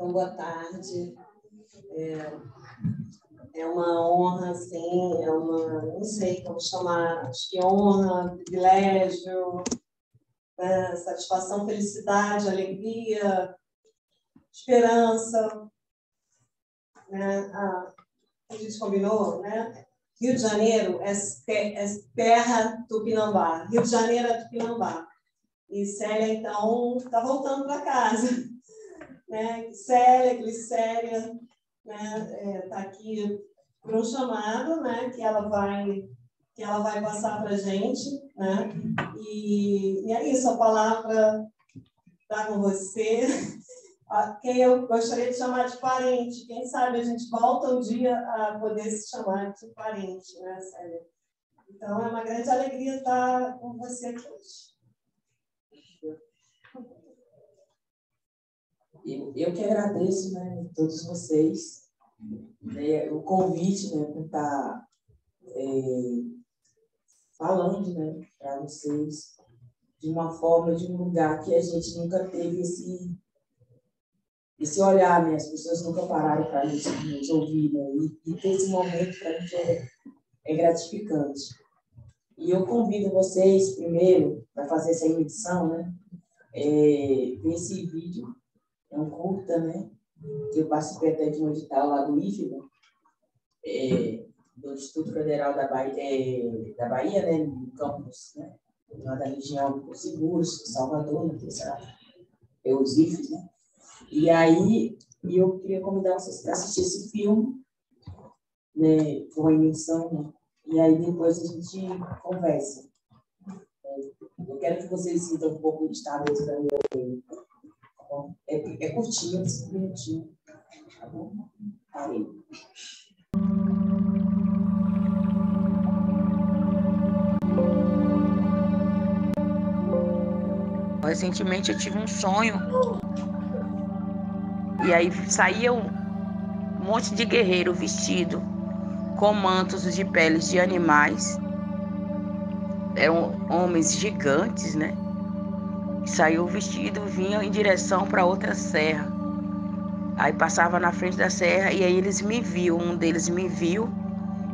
Então, boa tarde. É uma honra, assim, não sei como chamar, acho que honra, privilégio, satisfação, felicidade, alegria, esperança, né? A gente combinou, né? Rio de Janeiro é terra tupinambá. Rio de Janeiro é Tupinambá. E Célia, então, está voltando para casa. Né? Célia, Glicéria, né? Está aqui por um chamado, né? que ela vai passar para a gente. Né? E é isso, a palavra está com você. Quem eu gostaria de chamar de parente. Quem sabe a gente volta um dia a poder se chamar de parente, né, Célia? Então, é uma grande alegria estar com você aqui hoje. Eu que agradeço, né, a todos vocês, né, o convite, né, por estar falando, né, para vocês de uma forma, de um lugar que a gente nunca teve esse olhar, né, as pessoas nunca pararam para nos ouvir, né, e ter esse momento para a gente é gratificante. E eu convido vocês, primeiro, para fazer essa emissão, né, esse vídeo. É um curta, né? Que eu participei até de um edital lá do IFBA, do Instituto Federal da Bahia, né? No campus, né? Lá da região dos Seguros, Salvador, né? Os IFES, né? E aí, eu queria convidar vocês para assistir esse filme, né? Com a emissão, né? E aí depois a gente conversa. Eu quero que vocês sintam um pouco de estar mesmo da minha. É curtinho, 5 minutinhos. Tá bom? Parei. Recentemente eu tive um sonho. E aí saía um monte de guerreiro vestido com mantos de peles de animais. Eram homens gigantes, né? Saiu vestido, vinha em direção para outra serra. Aí passava na frente da serra e aí eles me viu, um deles me viu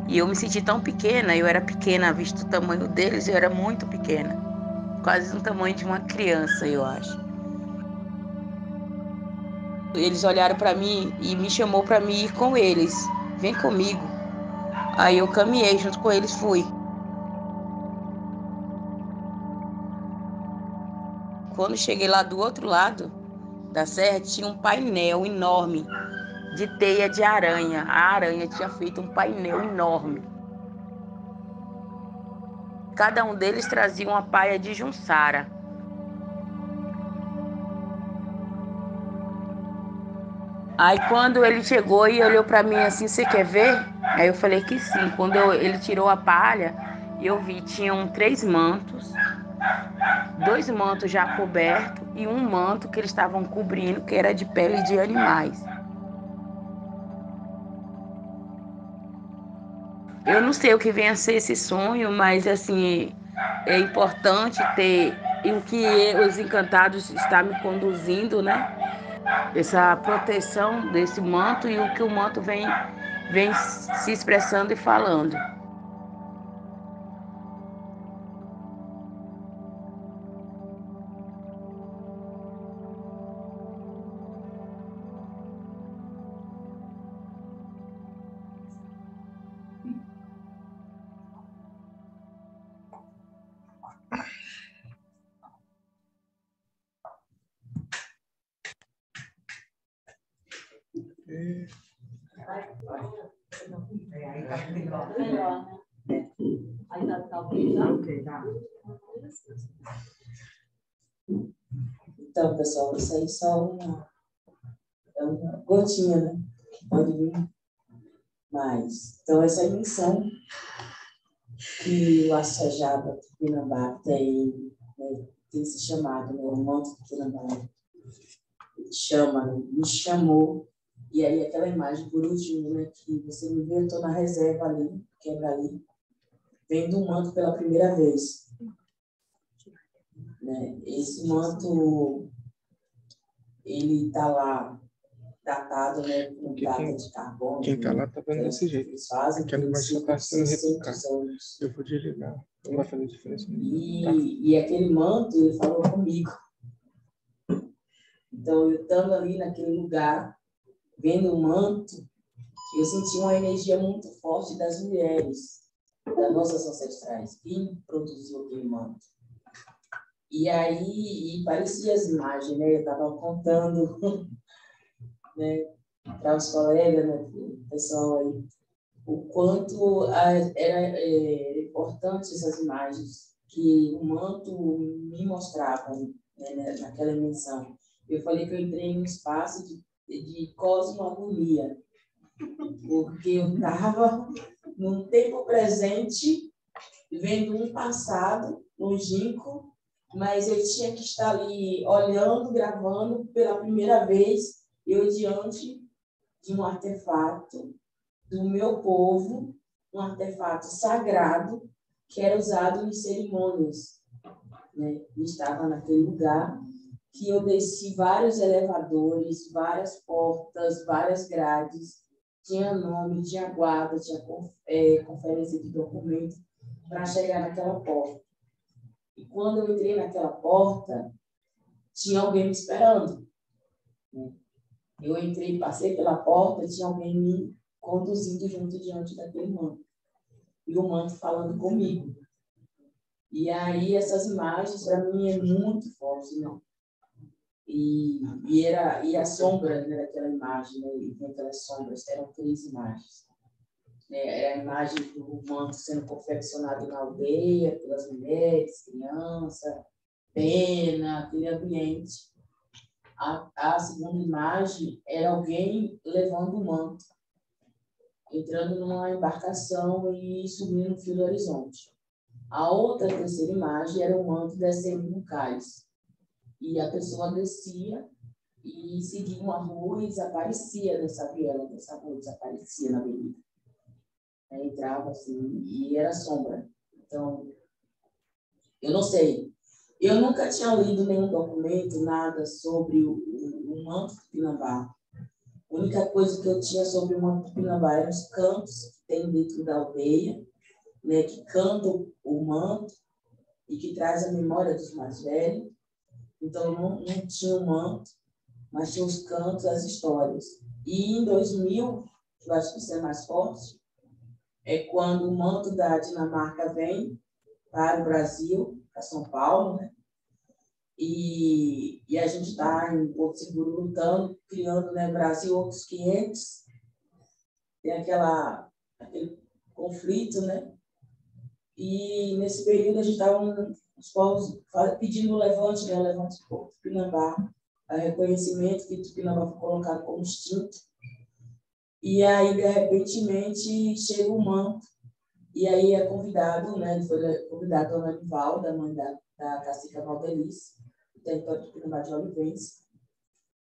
e eu me senti tão pequena, eu era pequena, visto o tamanho deles, eu era muito pequena, quase do tamanho de uma criança, eu acho. Eles olharam para mim e me chamou para mim ir com eles, vem comigo. Aí eu caminhei junto com eles, fui. Quando cheguei lá do outro lado da serra, tinha um painel enorme de teia de aranha. A aranha tinha feito um painel enorme. Cada um deles trazia uma paia de junçara. Aí quando ele chegou e olhou para mim assim, você quer ver? Aí eu falei que sim. Quando ele tirou a palha, eu vi, tinham 3 mantos, 2 mantos já cobertos e um manto que eles estavam cobrindo, que era de pele de animais. Eu não sei o que vem a ser esse sonho, mas assim, é importante ter em que os encantados estão me conduzindo, né? Essa proteção desse manto e o que o manto vem se expressando e falando. Aí tá melhor, né? Aí tá ok, tá. Então, pessoal, isso aí só uma gotinha, né? Pode vir mais. Então, essa missão que o Assajaba Tupinambá tem, né, tem se chamado, né, o Monte Tupinambá chama, né, me chamou. E aí, aquela imagem, por último, né, que você me viu, eu estou na reserva ali, quebra ali, vendo um manto pela primeira vez. Né? Esse manto, ele está lá datado, né, com data de carbono. Quem está lá está vendo desse jeito. Eles fazem, Aquela imagem está sendo 600 replicada. anos. Eu vou desligar. Não vai fazer diferença nenhuma. Tá? E aquele manto, ele falou comigo. Então, eu estando ali naquele lugar, vendo o manto, eu senti uma energia muito forte das mulheres, das nossas ancestrais, que produziu aquele manto. E aí, parecia as imagens, né? Eu estava contando, né, para os colegas, né, o pessoal aí, o quanto era importante essas imagens que o manto me mostrava, né, naquela dimensão. Eu falei que eu entrei em um espaço de cosmogonia, porque eu estava num tempo presente, vendo um passado longínquo, mas eu tinha que estar ali olhando, gravando pela primeira vez, eu diante de um artefato do meu povo, um artefato sagrado que era usado em cerimônias, né? Eu estava naquele lugar que eu desci vários elevadores, várias portas, várias grades, tinha nome, tinha guarda, tinha conferência de documento para chegar naquela porta. E quando eu entrei naquela porta, tinha alguém me esperando. Eu entrei, passei pela porta, tinha alguém me conduzindo junto diante daquele manto. E o manto falando comigo. E aí, essas imagens, para mim, é muito forte, né? E a sombra, né, daquela imagem, né? E aquelas sombras, eram 3 imagens. Era a imagem do manto sendo confeccionado na aldeia, pelas mulheres, crianças, pena, aquele ambiente. A segunda imagem era alguém levando o manto, entrando numa embarcação e subindo no fio do horizonte. A outra, terceira imagem, era o manto descendo no cais. E a pessoa descia e seguia uma rua e desaparecia dessa viela, dessa rua, desaparecia na avenida. Entrava assim, e era sombra. Então, eu não sei. Eu nunca tinha lido nenhum documento, nada sobre o manto Tupinambá. A única coisa que eu tinha sobre o manto Tupinambá eram os cantos que tem dentro da aldeia, né, que cantam o manto e que traz a memória dos mais velhos. Então, não tinha o manto, mas tinha os cantos, as histórias. E em 2000, que eu acho que isso é mais forte, é quando o manto da Dinamarca vem para o Brasil, para São Paulo, né? E a gente está em Porto Seguro lutando, criando, né, Brasil outros 500. Tem aquele conflito, né? E nesse período a gente estava os povos pedindo o levante, né? O levante do povo Tupinambá, o reconhecimento que Tupinambá foi colocado como extinto. E aí, de repente, chega o manto, e aí é convidado, né? Foi convidado a Dona Nivalda, mãe da cacica Valdelice, do território do Tupinambá de Olivença,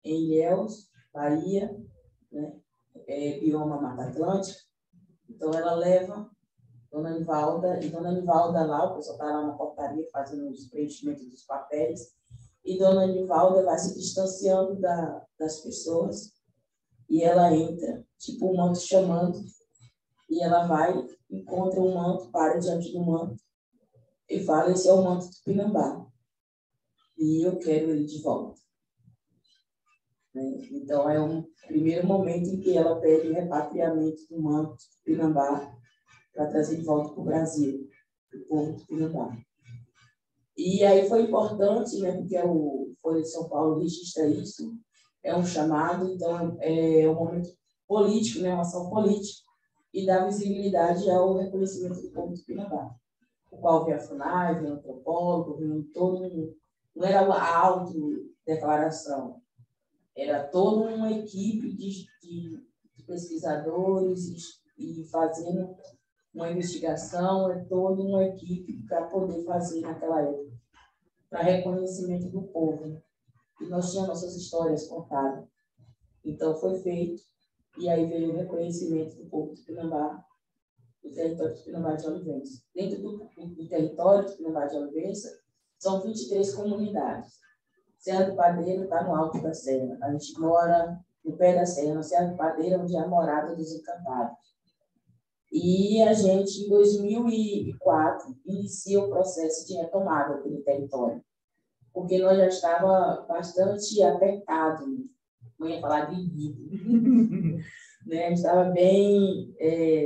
em Ilhéus, Bahia, né? Bioma Mata Atlântica. Então, ela leva Dona Nivalda, e Dona Nivalda lá, o pessoal está lá na portaria fazendo os preenchimentos dos papéis, e Dona Nivalda vai se distanciando das pessoas, e ela entra, tipo o manto chamando, e ela vai, encontra o manto, para diante do manto, e fala: esse é o manto do Tupinambá, e eu quero ele de volta. Então, é um primeiro momento em que ela pede o repatriamento do manto do Tupinambá para trazer de volta para o Brasil, o povo do Tupinambá. E aí foi importante, né, porque o Folha de São Paulo registra isso, é um chamado, então é um momento político, né, uma ação política, e dá visibilidade ao reconhecimento do povo do Tupinambá, o qual vem a FUNAI, vem o antropólogo, vem todo mundo. Não era a autodeclaração, era toda uma equipe de pesquisadores e fazendo uma investigação, é toda uma equipe para poder fazer naquela época, para reconhecimento do povo. E nós tínhamos nossas histórias contadas. Então, foi feito, e aí veio o reconhecimento do povo do Tupinambá, do território do Tupinambá de Olivença. Dentro do território do Tupinambá de Olivença, são 23 comunidades. Serra do Padeiro está no alto da serra. A gente mora no pé da serra, na Serra do Padeiro, onde é a morada dos encantados. E a gente, em 2004, inicia o processo de retomada do território, porque nós já estava bastante apertado, não ia falar dividido, né? A gente estava bem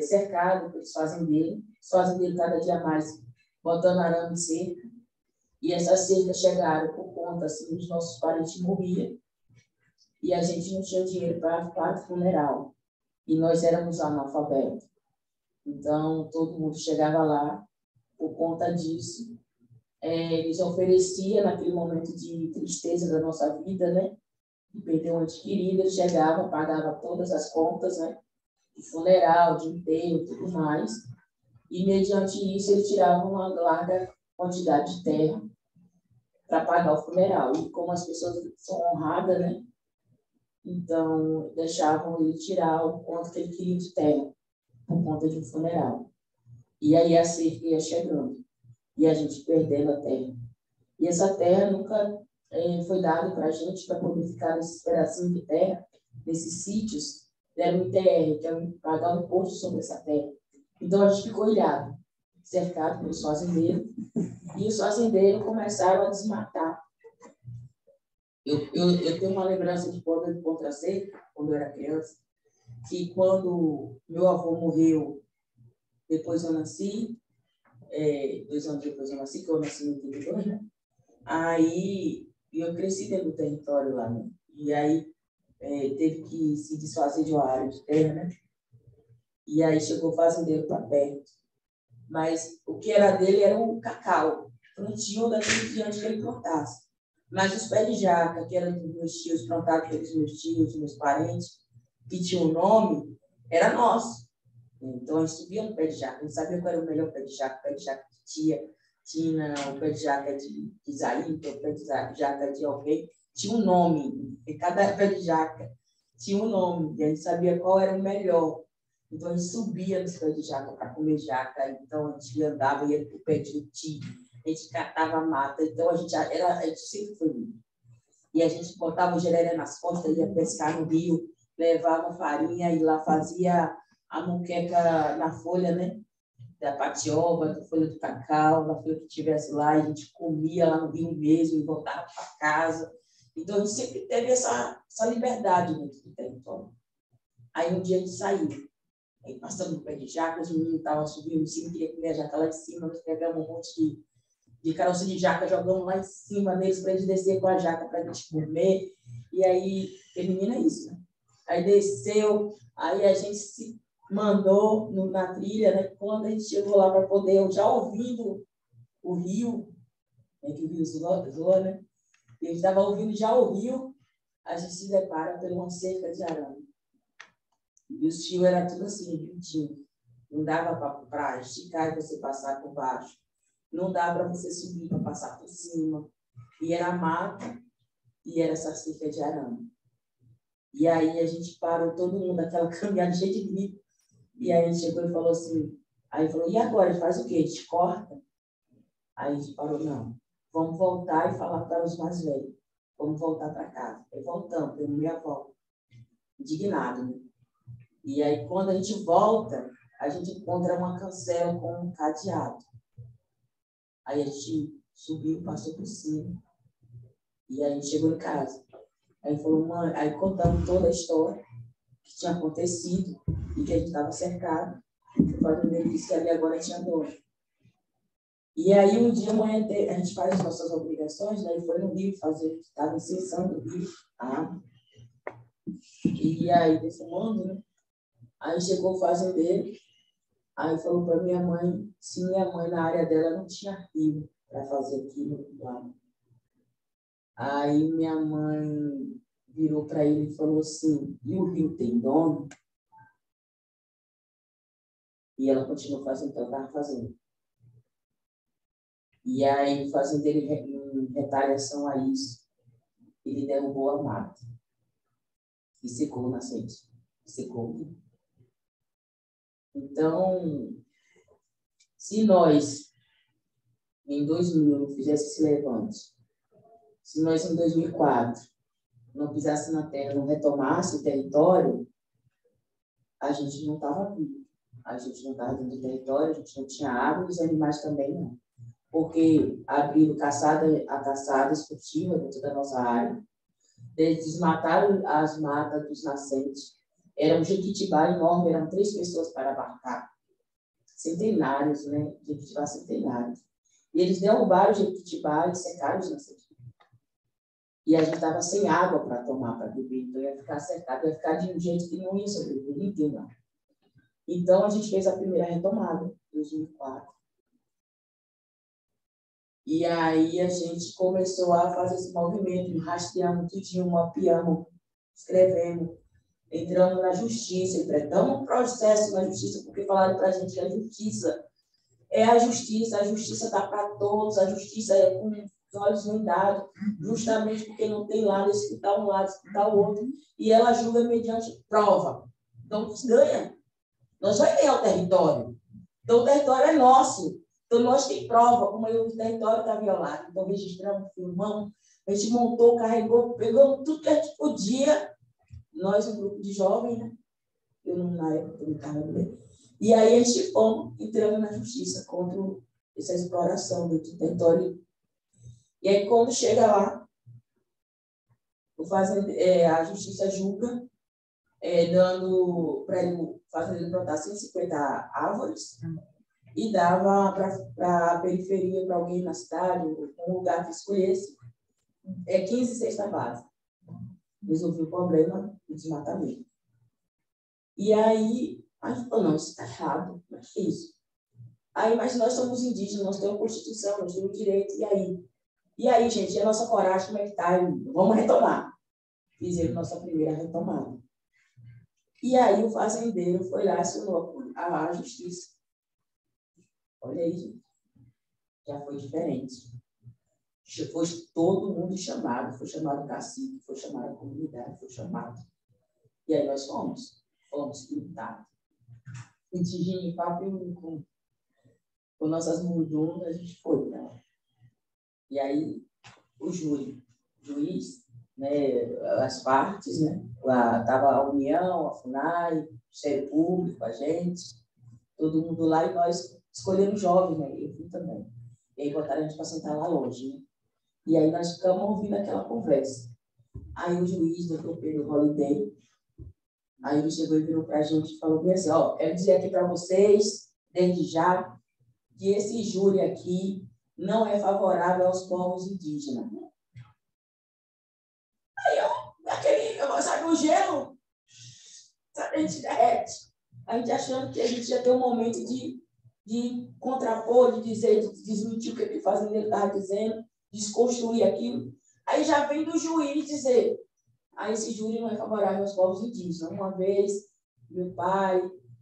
cercado pelos fazendeiros, os fazendeiros cada dia mais botando arame em cerca, e essas cercas chegaram por conta assim, dos nossos parentes morriam, e a gente não tinha dinheiro para o funeral, e nós éramos analfabetos. Então, todo mundo chegava lá por conta disso. Eles ofereciam, naquele momento de tristeza da nossa vida, né? De perder um ente querido, ele chegava, pagava todas as contas, né? De funeral, de enterro, tudo mais. E, mediante isso, ele tirava uma larga quantidade de terra para pagar o funeral. E como as pessoas são honradas, né? Então, deixavam ele tirar o quanto que ele queria de terra, por conta de um funeral. E aí a cerca ia chegando, e a gente perdendo a terra. E essa terra nunca foi dada para a gente, para poder ficar nesses pedacinhos de terra, nesses sítios, deram um ITR, que é pagar um imposto sobre essa terra. Então a gente ficou ilhado, cercado pelos fazendeiros, e os fazendeiros começaram a desmatar. Eu tenho uma lembrança de quando eu encontrei, quando eu era criança, que quando meu avô morreu, depois eu nasci, 2 anos depois eu nasci, que eu nasci em 82, né? Aí eu cresci dentro do território lá, né? E aí teve que se desfazer de uma área de terra, né? E aí chegou o fazendeiro para perto. Mas o que era dele era o cacau, plantio daquele diante que ele plantasse. Mas os pés de jaca, que eram dos meus tios, plantados pelos meus tios, meus parentes, que tinha um nome, era nosso. Então, a gente subia no pé de jaca, a gente sabia qual era o melhor pé de jaca de tia, tinha o pé de jaca de Isaí, o pé de jaca de alguém, tinha um nome, e cada pé de jaca tinha um nome, e a gente sabia qual era o melhor. Então, a gente subia nos pés de jaca para comer jaca, então a gente andava, ia para o pé de uti, a gente catava mata, então a gente sempre foi lindo. E a gente botava o jereré nas costas, ia pescar no rio, levava farinha e lá fazia a moqueca na folha, né? Da patioba, da folha do cacau, da folha que tivesse lá, e a gente comia lá no rio mesmo e voltava para casa. Então, a gente sempre teve essa liberdade dentro do território. Aí, um dia a gente saiu, aí passando no pé de jaca, os meninos estavam subindo em cima, queria comer a jaca lá de cima, nós pegamos um monte de caroço de jaca, jogamos lá em cima deles para eles descer com a jaca para a gente comer. E aí, menina é isso, né? Aí desceu, aí a gente se mandou na trilha, né? Quando a gente chegou lá para poder, já ouvindo o rio, que o rio zoa, né? E a gente estava ouvindo já o rio, a gente se depara por uma cerca de arame. E os tios eram tudo assim, juntinho. Não dava para esticar e você passar por baixo. Não dava para você subir para passar por cima. E era mata e era essa cerca de arame. E aí a gente parou todo mundo, aquela caminhada cheia de grito. E aí a gente chegou e falou assim, aí falou, e agora, a gente faz o quê? A gente corta? Aí a gente falou, não, vamos voltar e falar para os mais velhos. Vamos voltar para casa. Aí voltamos, deu meia volta. Indignado, né? E aí quando a gente volta, a gente encontra uma cancela com um cadeado. Aí a gente subiu, passou por cima. E aí a gente chegou em casa. Aí falou, mãe, aí contamos toda a história que tinha acontecido e que a gente estava cercado. O fazendeiro disse que ali agora tinha dono. E aí um dia amanhã a gente faz as nossas obrigações, né? E foi no rio fazer, estava incensando o rio, tá? E aí defumando, né? Aí chegou o fazendeiro, aí falou para minha mãe, se minha mãe na área dela não tinha rio para fazer aquilo lá. Aí minha mãe virou para ele e falou assim, e o rio tem dono? E ela continuou fazendo o que ela estava fazendo. E aí o fazendeiro, em retaliação a isso, ele derrubou a mata e secou o nascente. Secou. Então, se nós, em 2000, não fizesse esse levante, se nós, em 2004, não pisasse na terra, não retomasse o território, a gente não estava vivo. A gente não estava dentro do território, a gente não tinha água e os animais também não. Porque abriram a caçada esportiva dentro da nossa área, eles desmataram as matas dos nascentes. Era um jequitibá enorme, eram 3 pessoas para abarcar. Centenários, né? Jequitibá centenários. E eles derrubaram o jequitibá e secaram os nascentes. E a gente estava sem água para tomar, para beber. Então ia ficar cercado, ia ficar de um jeito que não ia sobreviver ninguém lá. Então a gente fez a primeira retomada, em 2004. E aí a gente começou a fazer esse movimento, rastreando tudinho, mapeando, escrevendo, entrando na justiça, enfrentamos um processo na justiça, porque falaram para a gente que a justiça é a justiça está para todos, a justiça é com os olhos vendados, justamente porque não tem lado, escutar um lado, escutar o outro, e ela julga mediante prova. Então, ganha. Nós vamos ganhar o território. Então, o território é nosso. Então, nós temos prova, como o território está violado. Então, registramos, filmamos, a gente montou, carregou, pegamos tudo que a gente podia. Nós, um grupo de jovens, né? Eu, na época, eu me carreguei. E aí, a gente fomos entrando na justiça contra essa exploração do território. E aí, quando chega lá, a justiça julga, dando para ele fazer ele plantar 150 árvores, e dava para a periferia, para alguém na cidade, um lugar que escolhesse, 15 cestas básicas. Resolvi o problema do desmatamento. E aí, a gente falou, não, isso está errado, mas que isso? Aí, mas nós somos indígenas, nós temos Constituição, nós temos direito, e aí? E aí, gente, a nossa coragem, como é que está? Vamos retomar. Fizemos nossa primeira retomada. E aí, o fazendeiro foi lá e assinou a justiça. Olha aí, gente. Já foi diferente. Foi todo mundo chamado. Foi chamado o cacique, foi chamado a comunidade, foi chamado. E aí nós fomos pintados. Indígena, papo com nossas mundunas, a gente foi, né? E aí, o juiz, né, as partes, né? Lá estava a União, a FUNAI, o Ministério Público, a gente, todo mundo lá, e nós escolhemos jovens, né? Eu fui também. E aí botaram a gente para sentar lá longe, né? E aí nós ficamos ouvindo aquela conversa. Aí o juiz, doutor Pedro Holiday, aí ele chegou e virou para a gente e falou bem assim, quero dizer aqui para vocês, desde já, que esse júri aqui não é favorável aos povos indígenas. Aí sabe o gelo? Sabe, a gente derrete. A gente achando que a gente ia ter um momento de contrapor, de dizer, de desmentir o que o fazendeiro estava dizendo, desconstruir aquilo. Aí já vem do juiz dizer, esse júri não é favorável aos povos indígenas. Uma vez, meu pai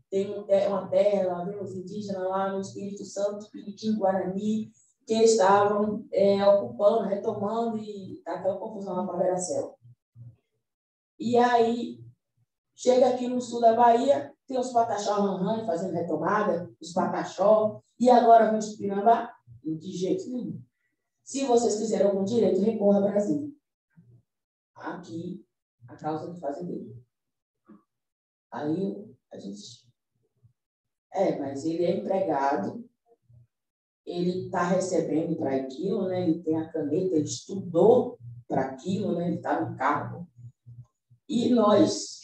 tem uma terra, lá vem os indígenas lá no Espírito Santo, Piriquim, Guarani, que eles estavam ocupando, retomando, e tá aquela confusão lá para Veracel. E aí, chega aqui no sul da Bahia, tem os pataxó ranrã fazendo retomada, os pataxó, e agora vem os Tupinambá? De jeito nenhum. Se vocês quiserem algum direito, recorra ao Brasil. Aqui, a causa do fazendeiro. Aí a gente... mas ele é empregado, ele está recebendo para aquilo, né? Ele tem a caneta, ele estudou para aquilo, né? Ele está no cargo. E nós,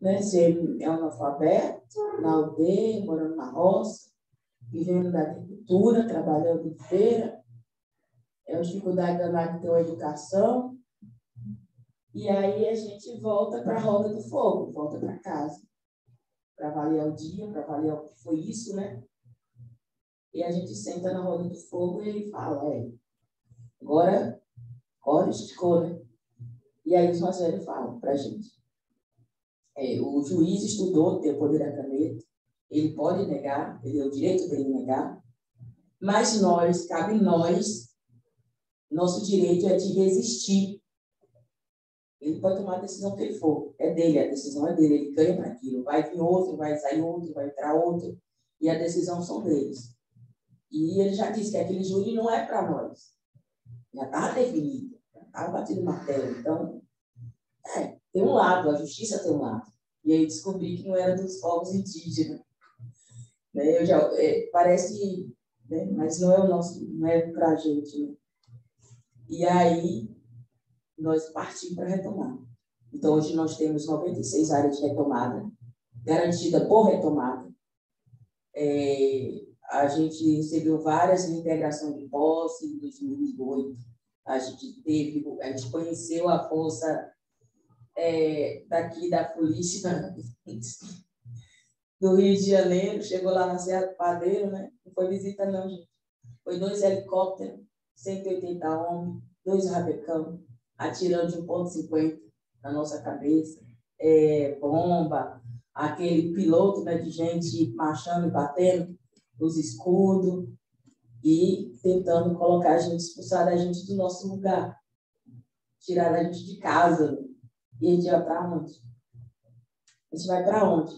né? Você é analfabeto, na aldeia, morando na roça, vivendo da agricultura, trabalhando em feira, é uma dificuldade danada de ter uma educação. E aí a gente volta para a roda do fogo, volta para casa, para avaliar o dia, para avaliar o que foi isso, né? E a gente senta na roda do fogo e ele fala, agora esticou, né? E aí os mais velhos falam para a gente. O juiz estudou, tem o poder da caneta, ele pode negar, ele é o direito dele negar, mas cabe nós, nosso direito é de resistir. Ele pode tomar a decisão que ele for, é dele, a decisão é dele, ele ganha para aquilo, vai vir outro, vai sair outro, vai entrar outro, e a decisão são deles. E ele já disse que aquele júri não é para nós, já estava definido, já estava batido o martelo, então tem um lado, a justiça tem um lado. E aí descobri que não era dos povos indígenas. Né? Parece, né? Mas não é o nosso, não é para a gente. Né? E aí nós partimos para retomar. Então, hoje nós temos 96 áreas de retomada, garantida por retomada. A gente recebeu várias reintegrações de posse em 2008. A gente conheceu a força daqui da polícia do Rio de Janeiro, chegou lá na Serra do Padeiro, né? Não foi visita não, gente. Foi 2 helicópteros, 180 homens, 2 rabecão, atirando de 1,50 na nossa cabeça, bomba, aquele piloto, né, de gente marchando e batendo os escudos e tentando colocar a gente, expulsar a gente do nosso lugar, tirar a gente de casa. Né? E a gente vai para onde? A gente vai para onde?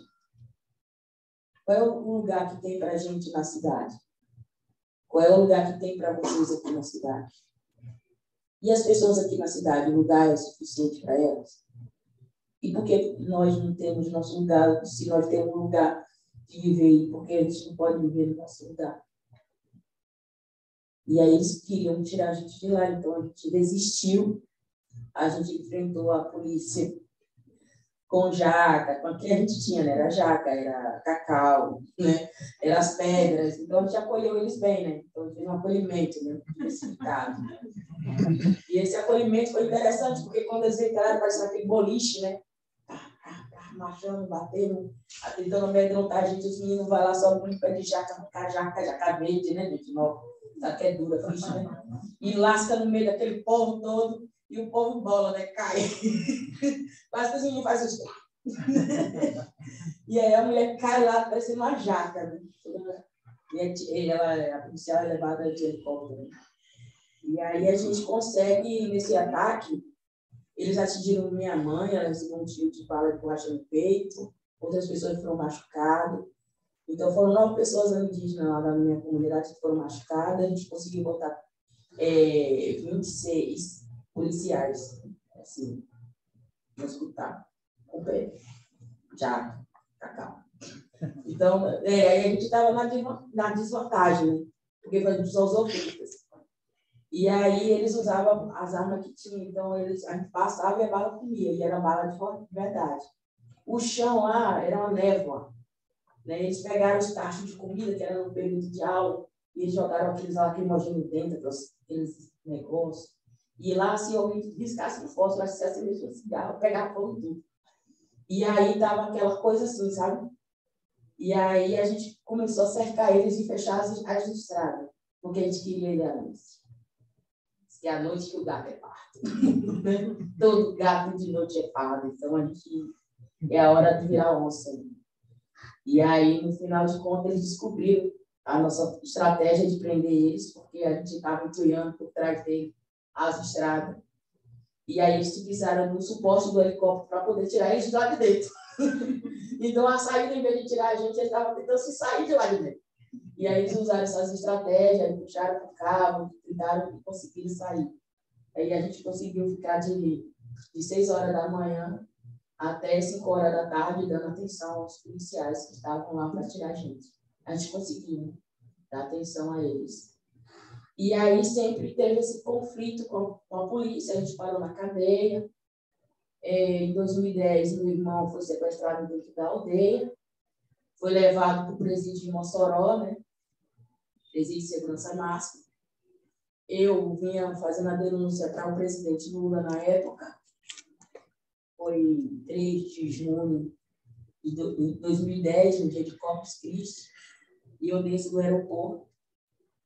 Qual é o lugar que tem para a gente na cidade? Qual é o lugar que tem para vocês aqui na cidade? E as pessoas aqui na cidade, o lugar é suficiente para elas? E por que nós não temos nosso lugar, se nós temos um lugar de viver, porque a gente não pode viver no nosso lugar? E aí eles queriam tirar a gente de lá, então a gente desistiu, a gente enfrentou a polícia com jaca, com o que a gente tinha, né? Era jaca, era cacau, né? Era as pedras, então a gente acolheu eles bem, né? Então teve um acolhimento, né? Diversificado. E esse acolhimento foi interessante, porque quando eles entraram, parecia aquele boliche, né? Marchando, batendo, tentando amedrontar a gente, os meninos vão lá só com um pé de jaca, arrancar jaca verde, né, gente? Sabe que é dura, ficha, né? E lasca no meio daquele povo todo, e o povo bola, né? Cai. Mas que os meninos fazem isso. E aí a mulher cai lá, parecendo uma jaca, né? E a policial é levada de helicóptero. Né? E aí a gente consegue, nesse ataque, eles atingiram minha mãe, ela recebeu um tiro de bala de borracha no peito, outras pessoas foram machucadas. Então, foram 9 pessoas indígenas lá da minha comunidade que foram machucadas. A gente conseguiu botar 26 policiais, assim, no hospital, com pé, já, cacau. Então, aí a gente estava na desvantagem, né? Porque a gente só usou frutas. E aí eles usavam as armas que tinham, então a gente passava e a bala comia, e era bala de verdade. O chão lá era uma névoa, né? Eles pegaram os tachos de comida, que era no período de aula, e eles jogaram aqueles lacrimogêneos dentro, aqueles negócios. E lá, se alguém riscasse no fósforo, se acendesse um cigarro, pegava fogo tudo. E aí dava aquela coisa assim, sabe? E aí a gente começou a cercar eles e fechar as estradas, porque a gente queria ir à noite. Que é a noite que o gato é parto. Todo gato de noite é pardo. Então, a gente é a hora de virar onça. E aí, no final de contas, eles descobriram a nossa estratégia de prender eles, porque a gente estava entulhando por trás deles as estradas. E aí, eles precisaram do suporte do helicóptero para poder tirar eles de lá de dentro. Então, a saída, em vez de tirar a gente, eles estavam tentando se sair de lá de dentro. E aí eles usaram essas estratégias, puxaram para o cabo, tentaram e conseguiram sair. Aí a gente conseguiu ficar de 6 horas da manhã até 5 horas da tarde, dando atenção aos policiais que estavam lá para tirar a gente. A gente conseguiu dar atenção a eles. E aí sempre teve esse conflito com a polícia, a gente parou na cadeia. Em 2010, meu irmão foi sequestrado dentro da aldeia, foi levado para o presídio de Mossoró, né? Presídio de segurança máxima. Eu vinha fazendo a denúncia para o presidente Lula na época. Foi 3 de junho de 2010, no dia de Corpus Christi, e eu desço do aeroporto.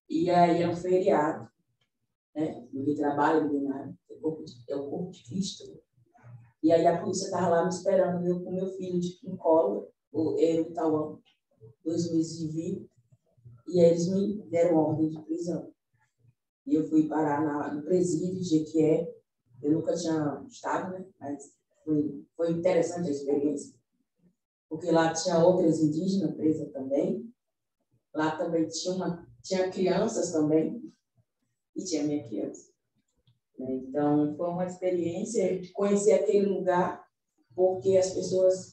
E aí era um feriado, né? Ninguém trabalha, ninguém nada. É o corpo de Cristo. E aí a polícia estava lá me esperando, eu com meu filho em colo, o Tauã, 2 meses de vida. E aí eles me deram ordem de prisão. E eu fui parar no presídio de Jequié. Eu nunca tinha estado, né? Mas foi interessante a experiência. Porque lá tinha outras indígenas presas também. Lá também tinha crianças também. E tinha minha criança. Então, foi uma experiência de conhecer aquele lugar porque as pessoas,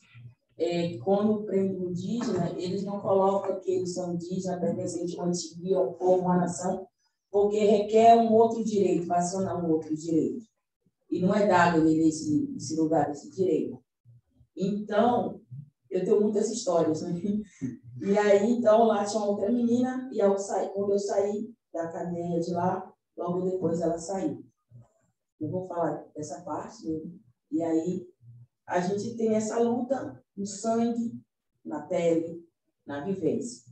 quando prendem o indígena, eles não colocam que eles são indígenas, pertencentes a uma etnia, um povo, uma nação, porque requer um outro direito, vai acionar um outro direito. E não é dado nesse lugar, esse direito. Então, eu tenho muitas histórias, né? E aí, então, lá tinha outra menina, e quando eu saí da cadeia de lá, logo depois ela saiu. Eu vou falar dessa parte, né? E aí, a gente tem essa luta no sangue, na pele, na vivência.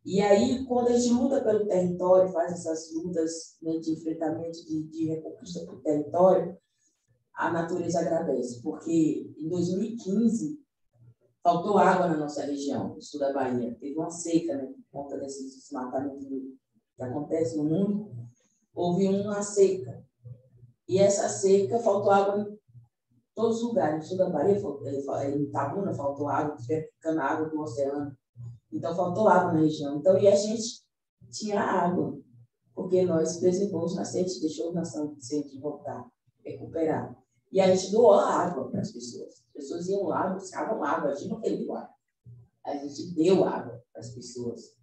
E aí, quando a gente luta pelo território, faz essas lutas, né, de enfrentamento, de reconquista do território, a natureza agradece, porque em 2015 faltou água na nossa região, no sul da Bahia. Teve uma seca, né, por conta desse desmatamento que acontece no mundo. Houve uma seca. E essa seca, faltou água em todos os lugares. No sul da Bahia, em Itabuna, faltou água, ficando água do oceano. Então, faltou água na região. Então, e a gente tinha água, porque nós preservamos nascentes, deixou a nação de voltar, recuperar. E a gente doou água para as pessoas. As pessoas iam lá, buscavam água, a gente não queria água. A gente deu água para as pessoas.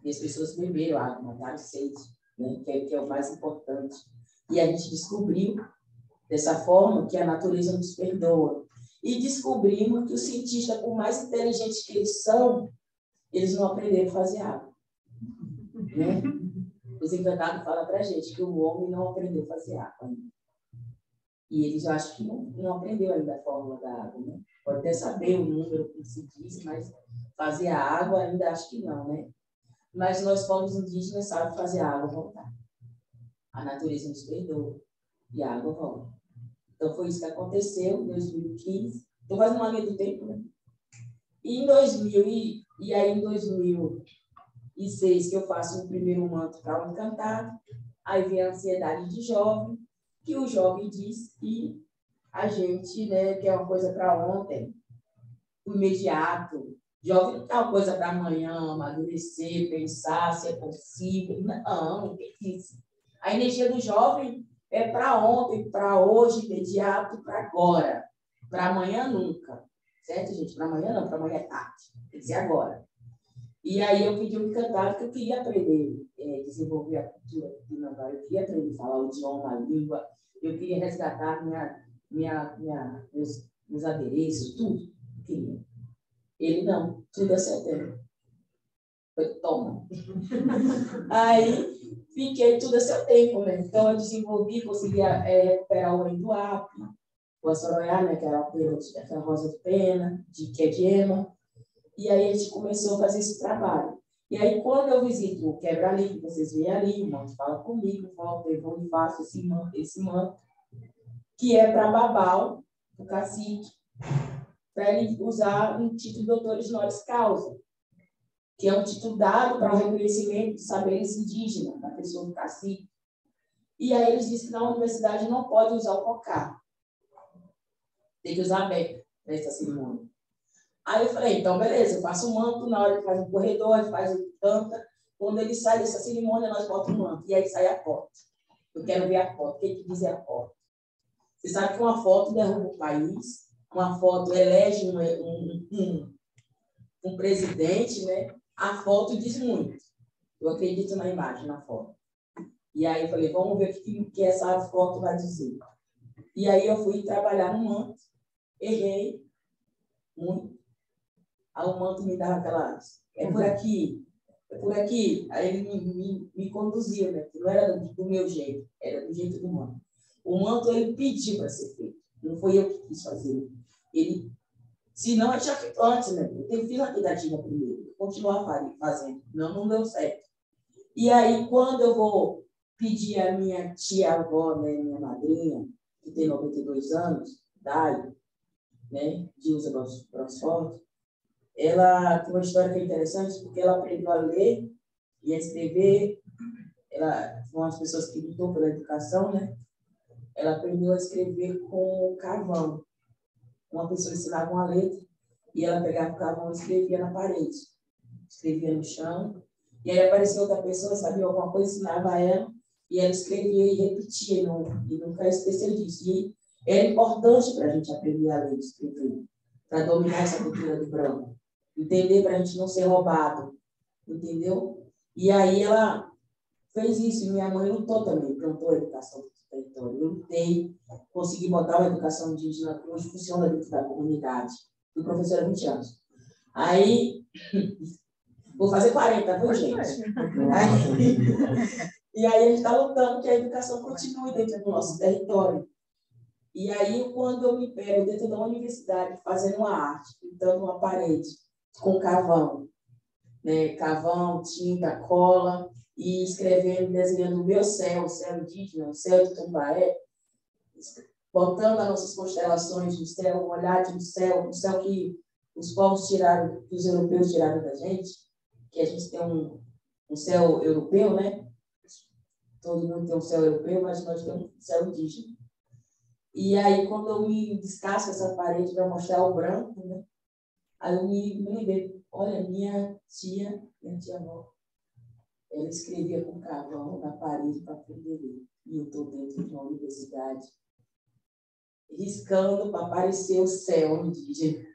E as pessoas beberam água, mataram sede, né? que é o mais importante. E a gente descobriu, dessa forma, que a natureza nos perdoa. E descobrimos que os cientistas, por mais inteligentes que eles são, eles não aprenderam a fazer água. Né? Os encantados falam para a gente que o homem não aprendeu a fazer água ainda. E eles acham que não aprendeu ainda a fórmula da água, né? Pode até saber o número que se diz, mas fazer a água ainda acho que não, né? Mas nós, povos indígenas, sabemos fazer a água voltar. A natureza nos perdoa e a água volta. Então, foi isso que aconteceu em 2015. Estou fazendo uma linha do tempo, né? E em 2006, que eu faço o primeiro manto para o encantado, aí vem a ansiedade de jovem, que o jovem diz que a gente, né, quer uma coisa para ontem, imediato. Jovem não quer uma coisa para amanhã, amadurecer, pensar se é possível. Não, o que é isso? A energia do jovem é para ontem, para hoje, imediato, para agora. Para amanhã, nunca. Certo, gente? Para amanhã, não. Para amanhã é tarde. Quer dizer, agora. E aí eu pedi um encantado que eu queria aprender, desenvolver a cultura do Nambá. Eu queria aprender a falar o idioma, a língua. Eu queria resgatar meus adereços, tudo. Eu queria. Ele não. Tudo é seu tempo. Foi, toma. Aí fiquei tudo a seu tempo, né? Então eu desenvolvi, conseguia recuperar o Orinduape, o Assoroiá, né? Que era a rosa de pena, que é de ema. E aí a gente começou a fazer esse trabalho. E aí, quando eu visito o Quebra-Livro, vocês veem ali, o manto fala comigo, volta, eu vou e faço esse manto, que é para Babau, o cacique, para ele usar um título de doutores honoris causa, que é um título dado para o reconhecimento de saberes indígenas da pessoa do cacique. E aí eles dizem que na universidade não pode usar o cocá. Tem que usar a beca nessa cerimônia. Aí eu falei, então beleza, eu faço o manto, na hora que faz o corredor, ele faz o canta, quando ele sai dessa cerimônia, nós botamos o manto, e aí sai a foto. Eu quero ver a foto, o que diz a foto? Você sabe que uma foto derruba o país, uma foto elege um presidente, né? A foto diz muito. Eu acredito na imagem, na foto. E aí eu falei, vamos ver o que essa foto vai dizer. E aí eu fui trabalhar no manto, errei muito. Aí o manto me dava aquelas, é por aqui. Aí ele me conduzia, né? Não era do meu jeito, era do jeito do manto. O manto ele pediu para ser feito, não foi eu que quis fazer. Ele, se não, eu tinha feito antes, né? Eu fiz a tentativa primeiro, continuar fazendo, não deu certo. E aí, quando eu vou pedir a minha tia-avó, né, minha madrinha, que tem 92 anos, Dai, né, de usa Brosforte, ela tem uma história que é interessante, porque ela aprendeu a ler e a escrever. Ela foi uma das pessoas que lutou pela educação, né? Ela aprendeu a escrever com carvão. Uma pessoa ensinava uma letra e ela pegava o carvão e escrevia na parede. Escrevia no chão. E aí aparecia outra pessoa, sabia alguma coisa, ensinava ela, e ela escrevia e repetia, e nunca esqueceu disso. Era importante para a gente aprender a ler e escrever, para dominar essa cultura do branco, entender, para a gente não ser roubado, entendeu? E aí ela fez isso, e minha mãe lutou também, plantou a educação do território. Eu lutei, consegui botar uma educação indígena que hoje funciona dentro da comunidade. Fui professora há 20 anos. Aí, vou fazer 40, viu, gente? E aí a gente está lutando que a educação continue dentro do nosso território. E aí, quando eu me pego dentro da universidade fazendo uma arte, pintando uma parede com carvão, né? Carvão, tinta, cola, e escrevendo, desenhando o meu céu, o céu indígena, o céu de Tumbaé, botando as nossas constelações no céu, um olhar de um céu que os povos tiraram, que os europeus tiraram da gente, que a gente tem um céu europeu, né? Todo mundo tem um céu europeu, mas nós temos um céu indígena. E aí, quando eu me descasco essa parede para mostrar o branco, né? Aí eu me lembrei, olha, minha tia-avó, ela escrevia com carvão na parede para aprender a ler. E eu estou dentro de uma universidade, riscando para aparecer o céu indígena.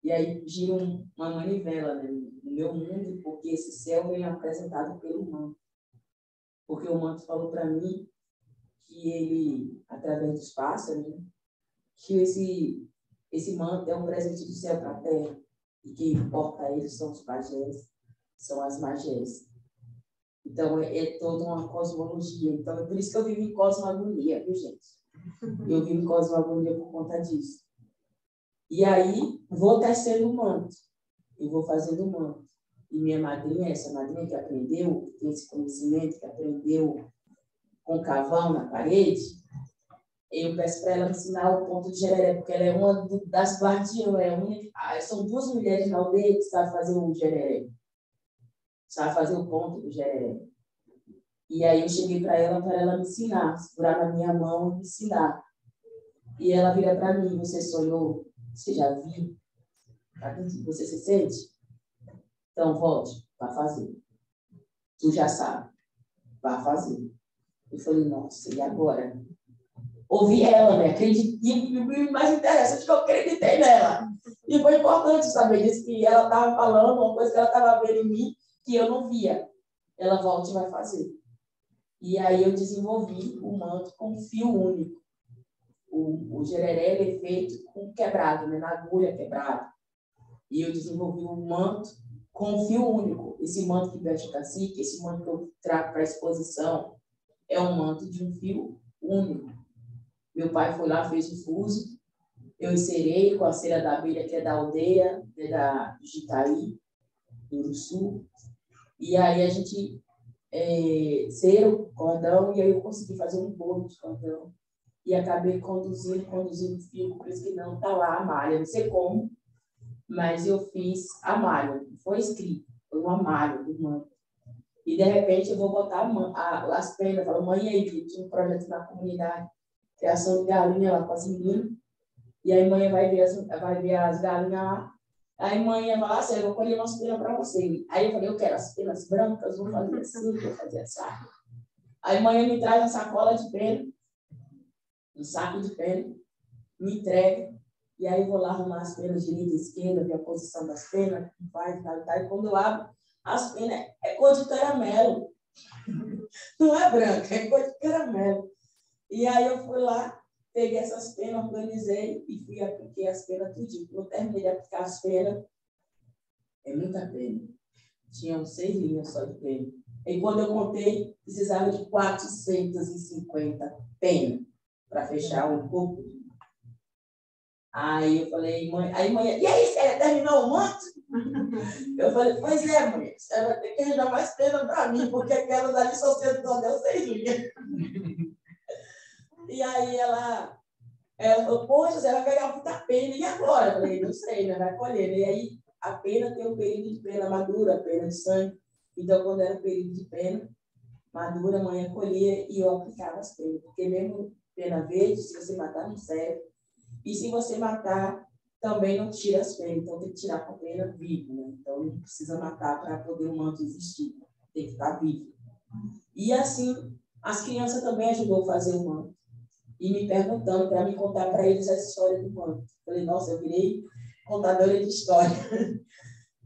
E aí gira uma manivela, né, no meu mundo, porque esse céu vem apresentado pelo manto. Porque o manto falou para mim que ele, através dos pássaros, né, que esse manto é um presente do céu para a terra. E quem porta ele são os pajés, são as magés. Então, é toda uma cosmologia. Então, é por isso que eu vivo em cosmogonia, viu, gente? Eu vivo em cosmogonia por conta disso. E aí, vou tecendo o manto. Eu vou fazendo o manto. E minha madrinha, essa madrinha que aprendeu, que tem esse conhecimento, que aprendeu com carvão na parede, eu peço para ela me ensinar o ponto de jereré, porque ela é uma das guardiãs, são duas mulheres na aldeia que sabem fazer o jereré. Sabe fazer o ponto do jereré. E aí eu cheguei para ela me ensinar, segurar na minha mão e me ensinar. E ela vira para mim, você sonhou? Você já viu? Você se sente? Então volte, vá fazer. Tu já sabe, vá fazer. Eu falei, nossa, e agora? Ouvi ela, né? Acreditei, e mais interessante que eu acreditei nela. E foi importante saber disso, que ela estava falando uma coisa que ela estava vendo em mim, que eu não via. Ela volta e vai fazer. E aí eu desenvolvi o manto com fio único. O jereré é feito com quebrado, né? Na agulha quebrada. E eu desenvolvi o manto com fio único. Esse manto que veste o cacique, esse manto que eu trago para a exposição, é um manto de um fio único. Meu pai foi lá, fez o fuso. Eu encerei com a cera da abelha, que é da aldeia, que é da Jitaí, do Sul. E aí a gente cero, cordão, e aí eu consegui fazer um bolo de cordão. E acabei conduzindo o fio, por isso que não está lá a malha, não sei como, mas eu fiz a malha, foi escrito, foi uma malha do manto. E de repente eu vou botar as penas, falo, mãe, aí, que tinha um projeto na comunidade, criação de galinha lá com as meninas, e aí mãe vai ver as galinhas lá. Aí mãe ia falar assim, eu vou colher umas penas para você. Aí eu falei, eu quero as penas brancas, vou fazer assim, vou fazer assim. Aí mãe me traz uma sacola de pena, um saco de pena, me entrega, e aí eu vou lá arrumar as penas direita e esquerda, ver a posição das penas, e quando eu abro, as penas é cor de caramelo. Não é branca, é cor de caramelo. E aí eu fui lá, peguei essas penas, organizei e fui apliquei as penas tudinho. Quando eu terminei de aplicar as penas, é muita pena. Tinham 6 linhas só de pena. E quando eu contei, precisava de 450 penas para fechar o corpo. Aí eu falei, mãe, e aí, você terminou o manto? Eu falei, pois é, mãe, você vai ter que arranjar mais pena para mim, porque aquelas ali só deu 6 linhas. E aí ela falou, poxa, você vai pegar muita pena, e agora? Eu falei, não sei, né? Vai colher. E aí a pena tem um período de pena madura, pena de sangue. Então, quando era o período de pena madura, a mãe colhia e eu aplicava as penas. Porque mesmo pena verde, se você matar, não serve. E se você matar, também não tira as penas. Então, tem que tirar com a pena viva, né? Então, não precisa matar para poder o manto existir. Tem que estar vivo. E assim, as crianças também ajudou a fazer o manto. e me perguntando para me contar para eles essa história do manto. Falei, nossa, eu virei contadora de história.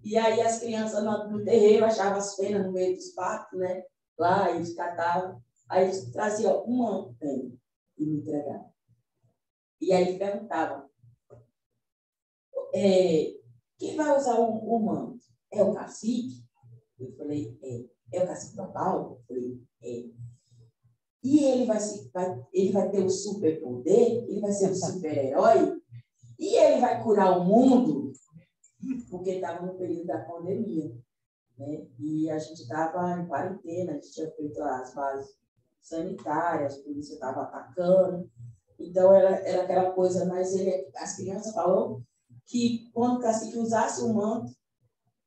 E aí as crianças no terreiro achavam as penas no meio dos patos, né? Lá, eles catavam. Aí eles traziam uma pena e me entregavam. E aí perguntavam, quem vai usar o manto? É o cacique? Eu falei, é. É o cacique Papal? Eu falei, é. E ele vai ter o superpoder? Ele vai ser um super-herói? E ele vai curar o mundo? Porque estava no período da pandemia, né? E a gente estava em quarentena, a gente tinha feito as bases sanitárias, a polícia estava atacando. Então, era aquela coisa, mas as crianças falaram que quando o cacique usasse o manto,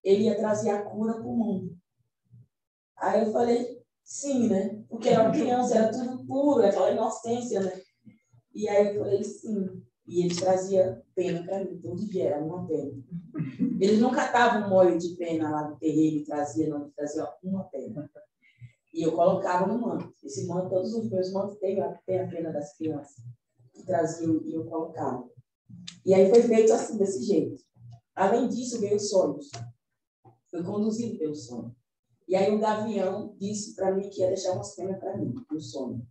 ele ia trazer a cura para o mundo. Aí eu falei, sim, né? Porque era uma criança, era tudo puro, aquela inocência, né? E aí eu falei, sim. E eles traziam pena para mim, todo dia era uma pena. Eles não catavam um molho de pena lá no terreiro e traziam uma pena. E eu colocava no manto. Esse manto, todos os meus mantos tem a pena das crianças que traziam e eu colocava. E aí foi feito assim, desse jeito. Além disso, veio os sonhos. Foi conduzido pelo sonho. E aí o Gavião disse para mim que ia deixar umas penas para mim, no sonho.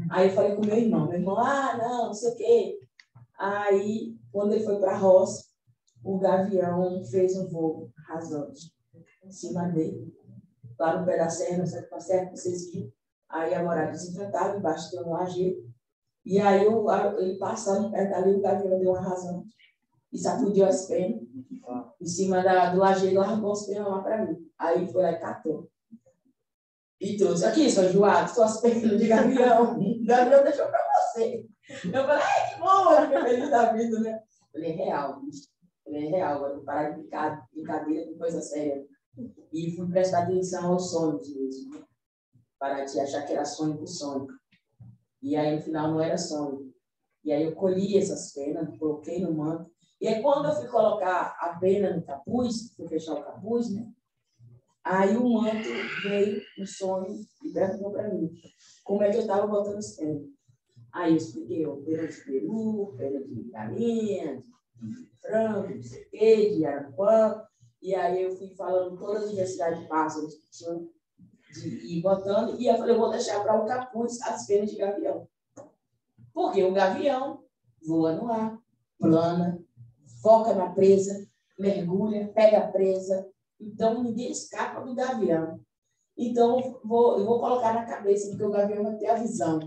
Aí eu falei com meu irmão, não sei o quê. Aí, quando ele foi para a roça, o Gavião fez um voo rasante em cima dele. Lá no pé da serra, não sei se é, vocês viram. Aí a morada desencantada, embaixo tem um lajeiro. E aí ele passando perto ali, o Gavião deu uma rasante e sacudiu as penas em cima do lajeiro, largou as penas lá para mim. Aí foi lá e catou. E trouxe aqui, São João, suas penas de Gavião. O Gavião deixou para você. Eu falei, que bom, eu fiquei feliz da vida, né? Eu falei, é real, bicho. Eu falei, é real, agora vou parar de brincadeira com coisa séria. E fui prestar atenção aos sonhos mesmo, né? Parar de achar que era sonho por sonho. E aí, no final, não era sonho. E aí eu colhi essas penas, coloquei no manto. E aí, quando eu fui colocar a pena no capuz, fui fechar o capuz, né? Aí o manto veio no sonho e perguntou para mim como é que eu estava botando as penas. Aí eu expliquei, pena de peru, pena de galinha, de frango, não sei o quê, de arapuã. E aí eu fui falando todas as diversidades de pássaros que tinham de ir botando. E eu falei, eu vou deixar para o capuz as penas de gavião. Porque o gavião voa no ar, plana, foca na presa, mergulha, pega a presa. Então, ninguém escapa do gavião. Então, eu vou colocar na cabeça, porque o gavião vai ter a visão,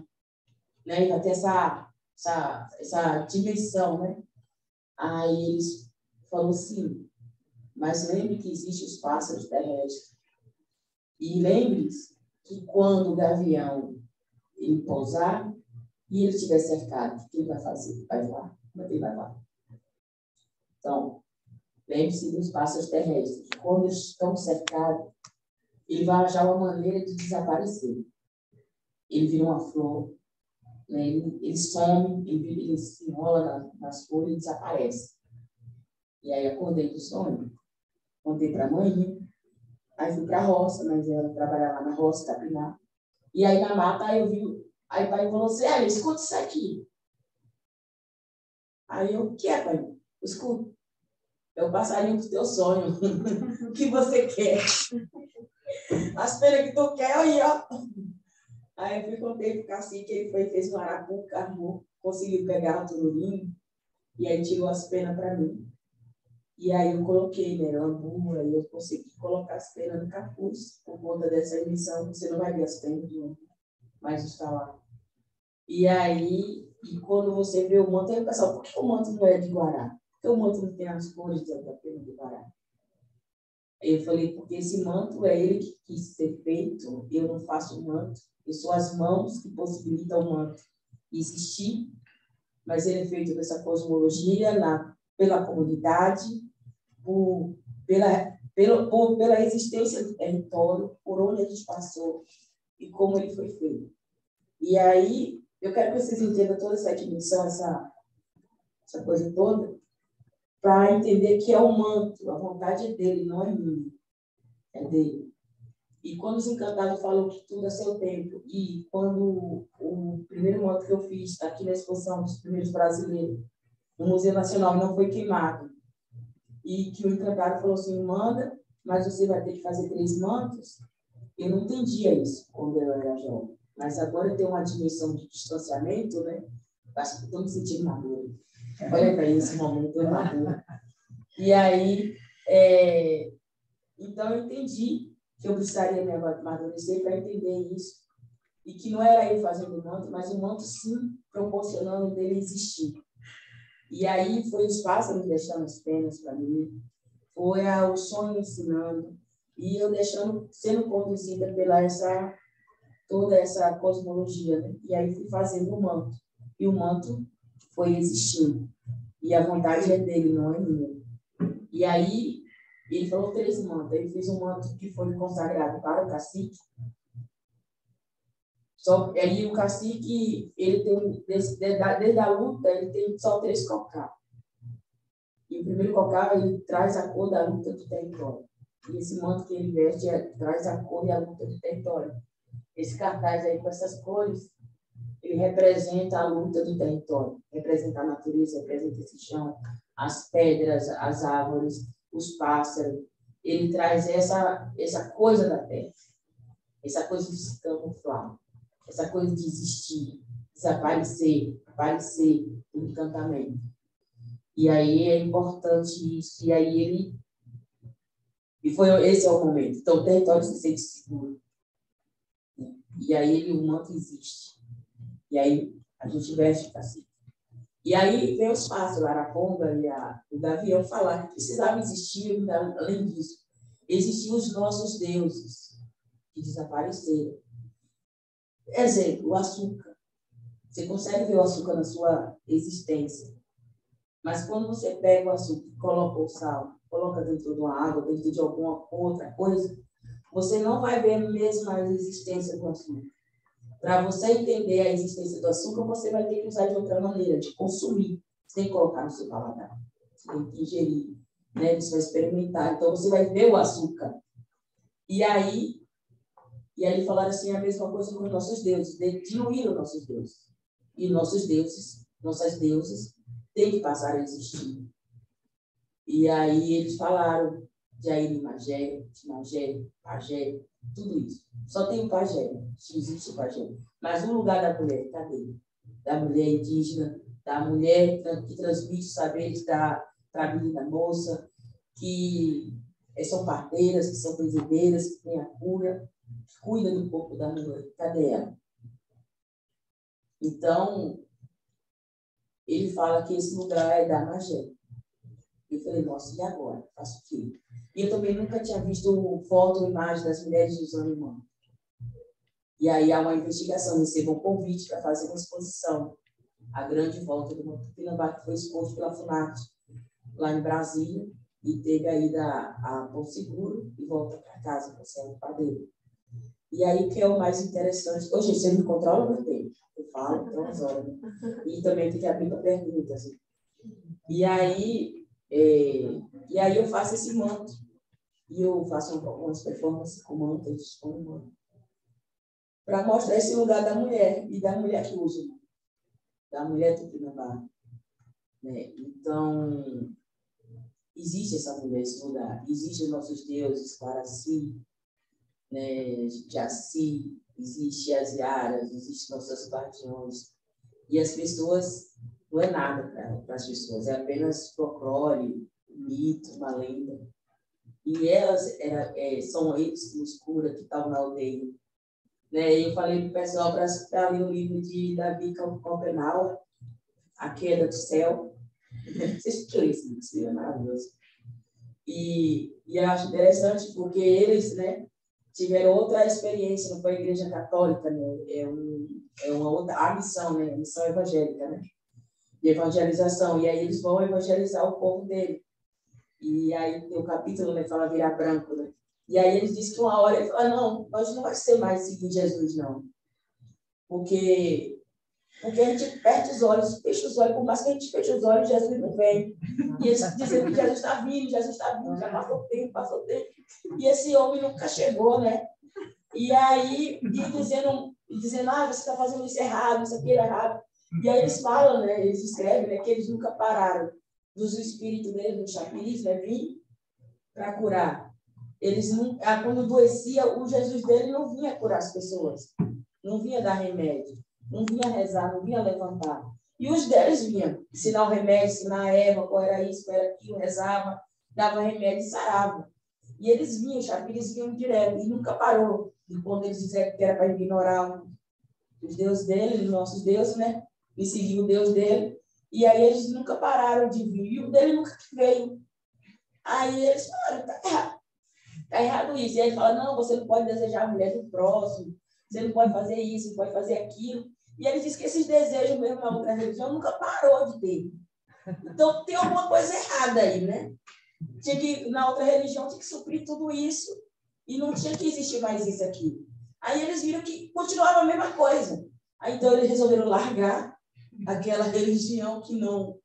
né? Ele vai ter essa dimensão, né? Aí eles falaram assim, mas lembre que existem os pássaros terrestres. E lembre-se que quando o gavião ele pousar e ele estiver cercado, o que ele vai fazer? Vai voar? Como é que ele vai voar? Então, lembre-se dos pássaros terrestres. Quando eles estão cercados, ele vai achar uma maneira de desaparecer. Ele vira uma flor, né? Ele some, ele se enrola nas folhas e desaparece. E aí acordei do sonho, contei para a mãe, aí fui para a roça, mas eu trabalhava lá na roça, capinar. E aí na mata, aí eu vi, aí o pai falou assim, escuta isso aqui. Aí eu, o que é, pai? Eu escuto. É o passarinho do teu sonho. O que você quer? As penas que tu quer, aí, ó. Aí eu fui contei pro cacique, ele fez um arapu, carregou, conseguiu pegar o tururim, e aí tirou as penas para mim. E aí eu coloquei, né, lambu, aí eu consegui colocar as penas no capuz, por conta dessa emissão, você não vai ver as penas, mas está lá. E aí, quando você vê o manto, aí o pessoal, por que o manto não é de Guará? Por que o manto não tem as cores da pena de Guará? Aí eu falei, porque esse manto é ele que quis ser feito, eu não faço o manto, eu sou as mãos que possibilitam o manto existir, mas ele é feito dessa cosmologia pela comunidade, pela existência do território, por onde a gente passou e como ele foi feito. E aí, eu quero que vocês entendam toda essa dimensão, essa coisa toda, para entender que é o manto, a vontade é dele, não é minha, é dele. E quando os encantados falam que tudo é seu tempo, e quando o primeiro manto que eu fiz aqui na exposição dos primeiros brasileiros, no Museu Nacional, não foi queimado, e que o encantado falou assim, manda, mas você vai ter que fazer 3 mantos, eu não entendia isso quando eu era jovem. Mas agora eu tenho uma dimensão de distanciamento, né? Acho que estou me sentindo madura. Olha para esse momento, eu madura. E aí, então eu entendi que eu precisaria me amadurecer para entender isso. E que não era eu fazendo o manto, mas o manto sim proporcionando dele existir. E aí foi os pássaros deixando as penas para mim, foi o sonho ensinando, e eu sendo conduzida pela toda essa cosmologia, né? E aí fui fazendo o manto. E o manto foi existindo. E a vontade é dele, não é minha. E aí ele falou 3 mantos. Ele fez um manto que foi consagrado para o cacique. Aí o cacique, ele tem, desde a luta, ele tem só 3 cocá. E o primeiro cocá, ele traz a cor da luta do território. E esse manto que ele veste traz a cor e a luta do território. Esse cartaz aí com essas cores, ele representa a luta do território, representa a natureza, representa esse chão, as pedras, as árvores, os pássaros. Ele traz essa coisa da terra, essa coisa de se camuflar, essa coisa de existir, desaparecer, aparecer, o encantamento. E aí é importante isso, e aí esse é o momento. Então o território se sente seguro. E aí o manto existe. E aí a gente veste assim. E aí vem os pássaros, a araponga e o gavião falar que precisava existir, além disso, existiam os nossos deuses que desapareceram. Exemplo, o açúcar. Você consegue ver o açúcar na sua existência. Mas quando você pega o açúcar e coloca o sal, coloca dentro de uma água, dentro de alguma outra coisa, você não vai ver mesmo a existência do açúcar. Para você entender a existência do açúcar, você vai ter que usar de outra maneira, de consumir. Você tem que colocar no seu paladar. Você tem que ingerir. Né? Você vai experimentar. Então, você vai ver o açúcar. E aí falaram assim, a mesma coisa com os nossos deuses. Diminuíram nossos deuses. E nossos deuses, nossas deusas, têm que passar a existir. E aí eles falaram de Aíri Magé, de Magé, Pajé, tudo isso. Só tem o pajé, existe o pajé. Mas o lugar da mulher, cadê? Da mulher indígena, da mulher que transmite os saberes da família da moça, que são parteiras, que são benzedeiras, que têm a cura, que cuidam do corpo da mulher. Cadê ela? Então, ele fala que esse lugar é da Magé. Eu falei, nossa, e agora? Faço o quê? E eu também nunca tinha visto foto ou imagem das mulheres usando manto. E aí há uma investigação, recebo um convite para fazer uma exposição, a grande volta do Manto Tupinambá, que foi exposto pela FUNAT, lá em Brasília, e teve a ida a Porto Seguro e volta para casa, para o Centro Padeiro. E aí, o que é o mais interessante? Ô, gente, você me controla o meu tempo. Eu falo, então, as horas. E também tem que abrir para perguntas. E aí eu faço esse manto. E eu faço algumas performances com manto, eu disponho o manto. Para mostrar esse lugar da mulher, e da mulher que usa, da mulher Tupinambá. Né? Então, existe essa mulher, esse lugar. Existem nossos deuses, Paraci, né? Jaci, existem as Iaras, existem nossas guardiões. E as pessoas, não é nada para as pessoas, é apenas folclore, mito, uma lenda. E elas são eles que nos curam, que estão na aldeia. Né? Eu falei para o pessoal para ler o livro de Davi Copenau, A Queda do Céu. Vocês que esse livro, é maravilhoso. E eu acho interessante porque eles, né, tiveram outra experiência, não foi a Igreja Católica, né? É uma outra, a missão, né? A missão evangélica, né? De evangelização. E aí eles vão evangelizar o povo dele. E aí tem o capítulo, né, fala virar branco, né? E aí eles dizem que uma hora ele fala, não, nós não vai ser mais seguir Jesus, não. Porque a gente perde os olhos, fecha os olhos, por mais que a gente feche os olhos, Jesus não vem. E eles dizem que Jesus está vindo, já passou o tempo. E esse homem nunca chegou, né? E aí, dizendo, você está fazendo isso errado, isso aqui é errado. E aí eles falam, né, eles escrevem, né, que eles nunca pararam dos espíritos deles, do chapiriz, né, vir para curar. Eles não, quando adoecia, o Jesus dele não vinha curar as pessoas, não vinha dar remédio, não vinha rezar, não vinha levantar. E os deles vinham ensinar o remédio, ensinar a erva, qual era isso, qual era aquilo, rezava, dava remédio e sarava. E eles vinham, os chapiriz vinham direto, e nunca parou. E quando eles disseram que era para ignorar os deuses dele, os nossos deuses, né? E seguir o Deus dele. E aí eles nunca pararam de vir. E o dele nunca veio. Aí eles falaram, tá errado. Tá errado isso. E aí ele fala, não, você não pode desejar a mulher do próximo. Você não pode fazer isso, não pode fazer aquilo. E ele diz que esses desejos mesmo na outra religião nunca parou de ter. Então tem alguma coisa errada aí, né? Tinha que, na outra religião tinha que suprir tudo isso e não tinha que existir mais isso aqui. Aí eles viram que continuava a mesma coisa. Aí então eles resolveram largar aquela religião que não...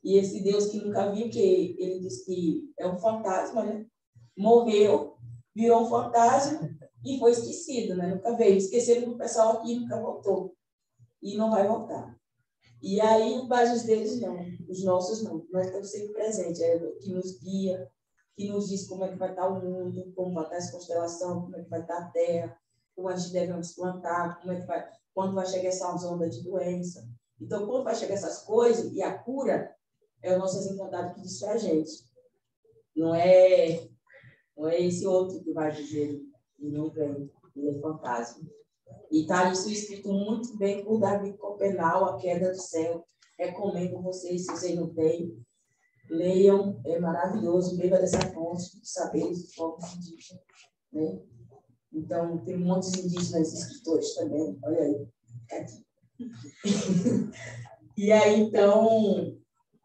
E esse Deus que nunca viu, que ele diz que é um fantasma, né? Morreu, virou um fantasma e foi esquecido, né? Nunca veio. Esqueceram do pessoal aqui e nunca voltou. E não vai voltar. E aí, os bairros deles não, os nossos não. Nós estamos sempre presentes, que nos guia, que nos diz como é que vai estar o mundo, como vai estar essa constelação, como é que vai estar a Terra, como a gente deve nos plantar, como é que vai, quando vai chegar essa onda de doença. Então, quando vai chegar essas coisas, e a cura, é o nosso encantado que diz para a gente. Não é esse outro que vai dizer, e não vem, ele é fantasma. E está isso escrito muito bem por David Copenau, A Queda do Céu. Recomendo vocês, se vocês não têm, leiam, é maravilhoso, beba dessa fonte de saberes de povos indígenas. Né? Então, tem muitos indígenas escritores também, olha aí, aqui. E aí, então,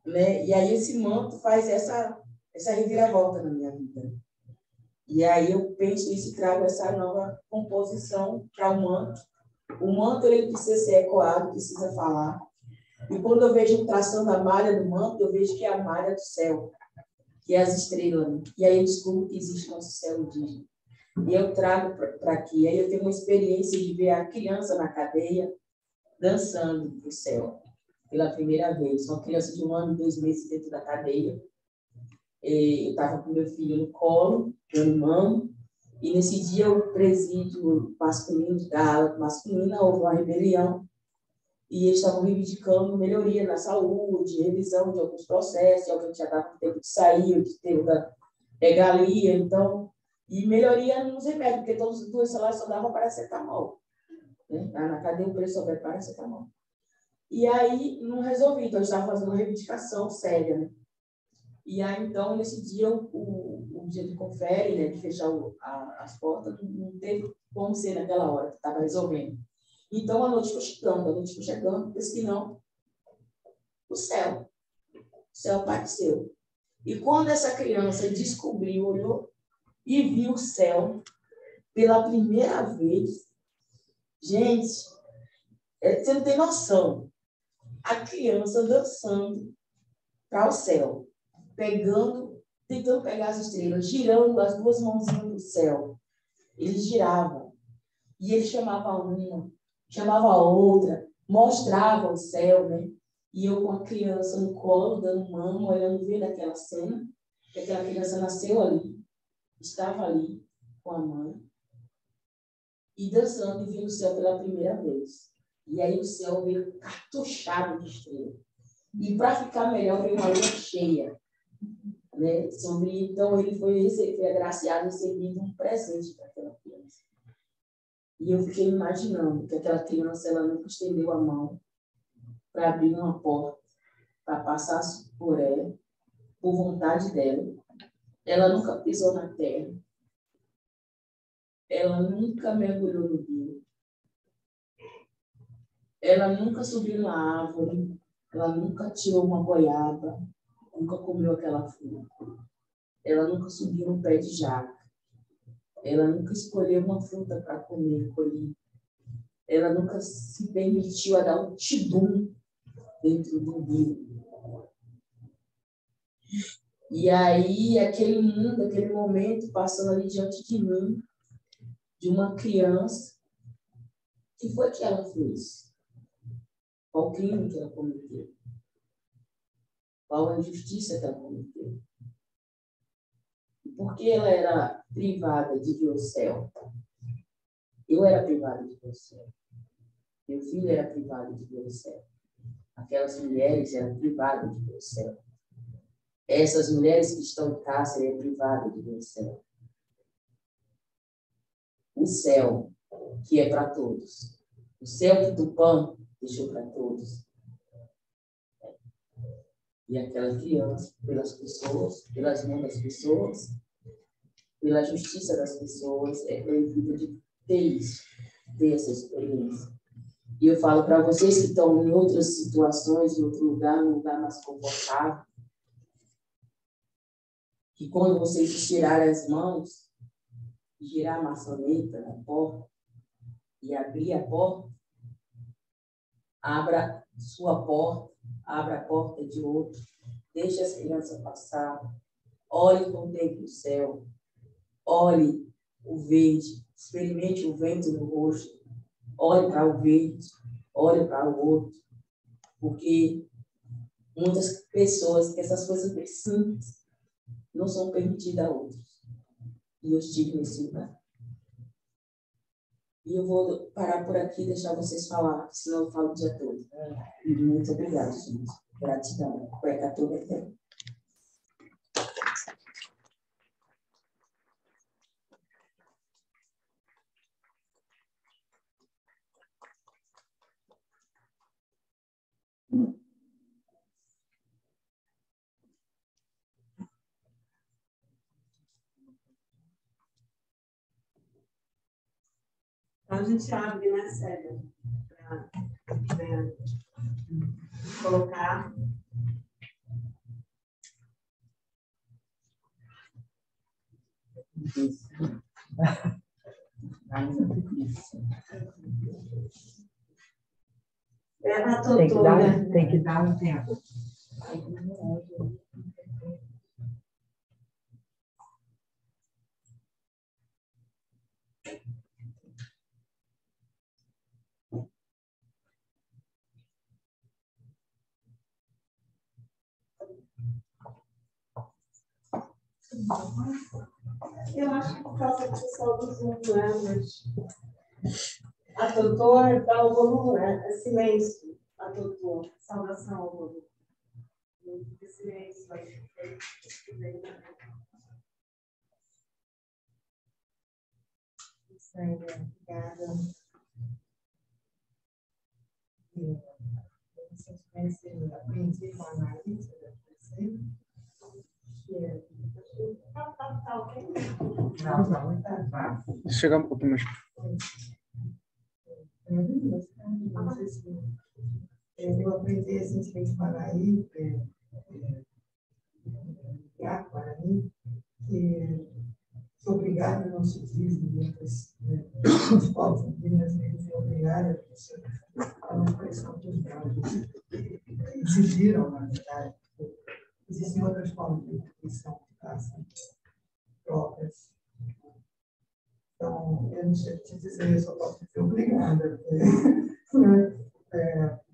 né? E aí esse manto faz essa reviravolta na minha vida. E aí eu penso isso e trago essa nova composição para o manto. O manto ele precisa ser ecoado, precisa falar. E quando eu vejo traçando a malha do manto, eu vejo que é a malha do céu, que é as estrelas. Né? E aí eu descubro que existe nosso céu indígena. E eu trago para aqui. E aí eu tenho uma experiência de ver a criança na cadeia dançando para o céu, pela primeira vez. Uma criança de 1 ano e 2 meses dentro da cadeia. Eu estava com meu filho no colo, dando mão, e nesse dia o presídio masculino, da ala masculina, houve uma rebelião, e eles estavam reivindicando melhoria na saúde, revisão de alguns processos, alguém que já estava com tempo de sair, de ter da regalia, então, e melhoria nos remédios, porque todos os dois salários só davam paracetamol. Né? Na cadeia o preço só veio paracetamol. E aí não resolvi, então eu estava fazendo uma reivindicação séria, né? E aí, então, nesse dia, o dia de confere, né, de fechar as portas, não teve como ser naquela hora que estava resolvendo. Então, a noite foi chegando, disse que não, o céu apareceu. E quando essa criança descobriu, olhou e viu o céu pela primeira vez, gente, você não tem noção, a criança dançando para o céu, tentando pegar as estrelas, girando as duas mãozinhas no céu. Ele girava. E ele chamava uma, chamava a outra, mostrava o céu, né? E eu com a criança no colo, dando mão, olhando, vendo aquela cena, que aquela criança nasceu ali, estava ali com a mãe, e dançando e vendo o céu pela primeira vez. E aí o céu veio cartuchado de estrela. E para ficar melhor, veio uma lua cheia. Né? Então, ele foi agraciado, recebido um presente para aquela criança. E eu fiquei imaginando que aquela criança ela nunca estendeu a mão para abrir uma porta, para passar por ela, por vontade dela. Ela nunca pisou na terra. Ela nunca mergulhou no rio. Ela nunca subiu na árvore. Ela nunca tirou uma goiaba. Nunca comeu aquela fruta. Ela nunca subiu no pé de jaca. Ela nunca escolheu uma fruta para comer, colher. Ela nunca se permitiu a dar um tibum dentro do rio. E aí, aquele mundo, aquele momento passando ali diante de mim, de uma criança. O que foi que ela fez? Qual o crime que ela cometeu? Qual a injustiça que ela cometeu? Por que ela era privada de ver o céu? Eu era privada de ver o céu. Meu filho era privado de ver o céu. Aquelas mulheres eram privadas de ver o céu. Essas mulheres que estão em cárcere eram privadas de ver o céu. O céu, que é para todos. O céu que Tupã deixou para todos. E aquela criança, pelas pessoas, pelas mãos das pessoas, pela justiça das pessoas, é proibido de ter isso, ter essa experiência. E eu falo para vocês que estão em outras situações, em outro lugar, num lugar mais confortável, que quando vocês tirarem as mãos, girar a maçaneta na porta e abrir a porta, abra sua porta, abra a porta de outro, deixe as crianças passar, olhe com o tempo do céu, olhe o verde, experimente o vento no rosto, olhe para o verde, olhe para o outro, porque muitas pessoas, essas coisas bem simples, não são permitidas a outros. E eu estive nesse lugar. E eu vou parar por aqui e deixar vocês falar, senão eu falo o dia todo. E muito obrigada, gente. Gratidão. Cueca toda aqui. Então, a gente abre, né, Célia, para colocar. Tem que dar um tempo. Eu acho que por causa do pessoal do Zoom, né? Mas a doutor dá o volume, né? É silêncio, a doutor. Saudação ao volume. De silêncio, vai ser. Isso aí, obrigada. Vocês conhecem, aprendi com a Analisa da PC, que é. Tá ok? Não, tá. Chegar um pouquinho mais. Eu aprendi recentemente com a Anaí, Guarani, que sou obrigada, não se diz, os povos indígenas dizem obrigada, é uma expressão que os brancos exigiram, na verdade. Existem outras formas de instituição que passam próprias. Então, eu não sei te dizer, eu só posso dizer obrigada.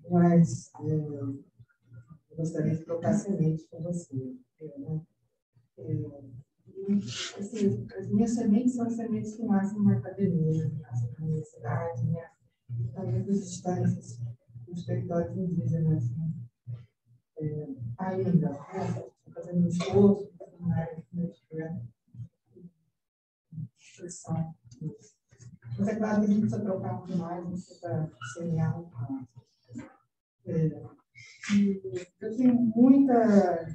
Mas eu gostaria de trocar semente com você. Assim, as minhas sementes são as sementes que nascem na academia, nascem na universidade, né? Também das distâncias dos territórios indígenas. Ainda, né? Fazendo um esforço, fazendo uma área de expressão. Mas é claro que a gente precisa trocar muito mais, precisa semear muito mais. Eu tenho muita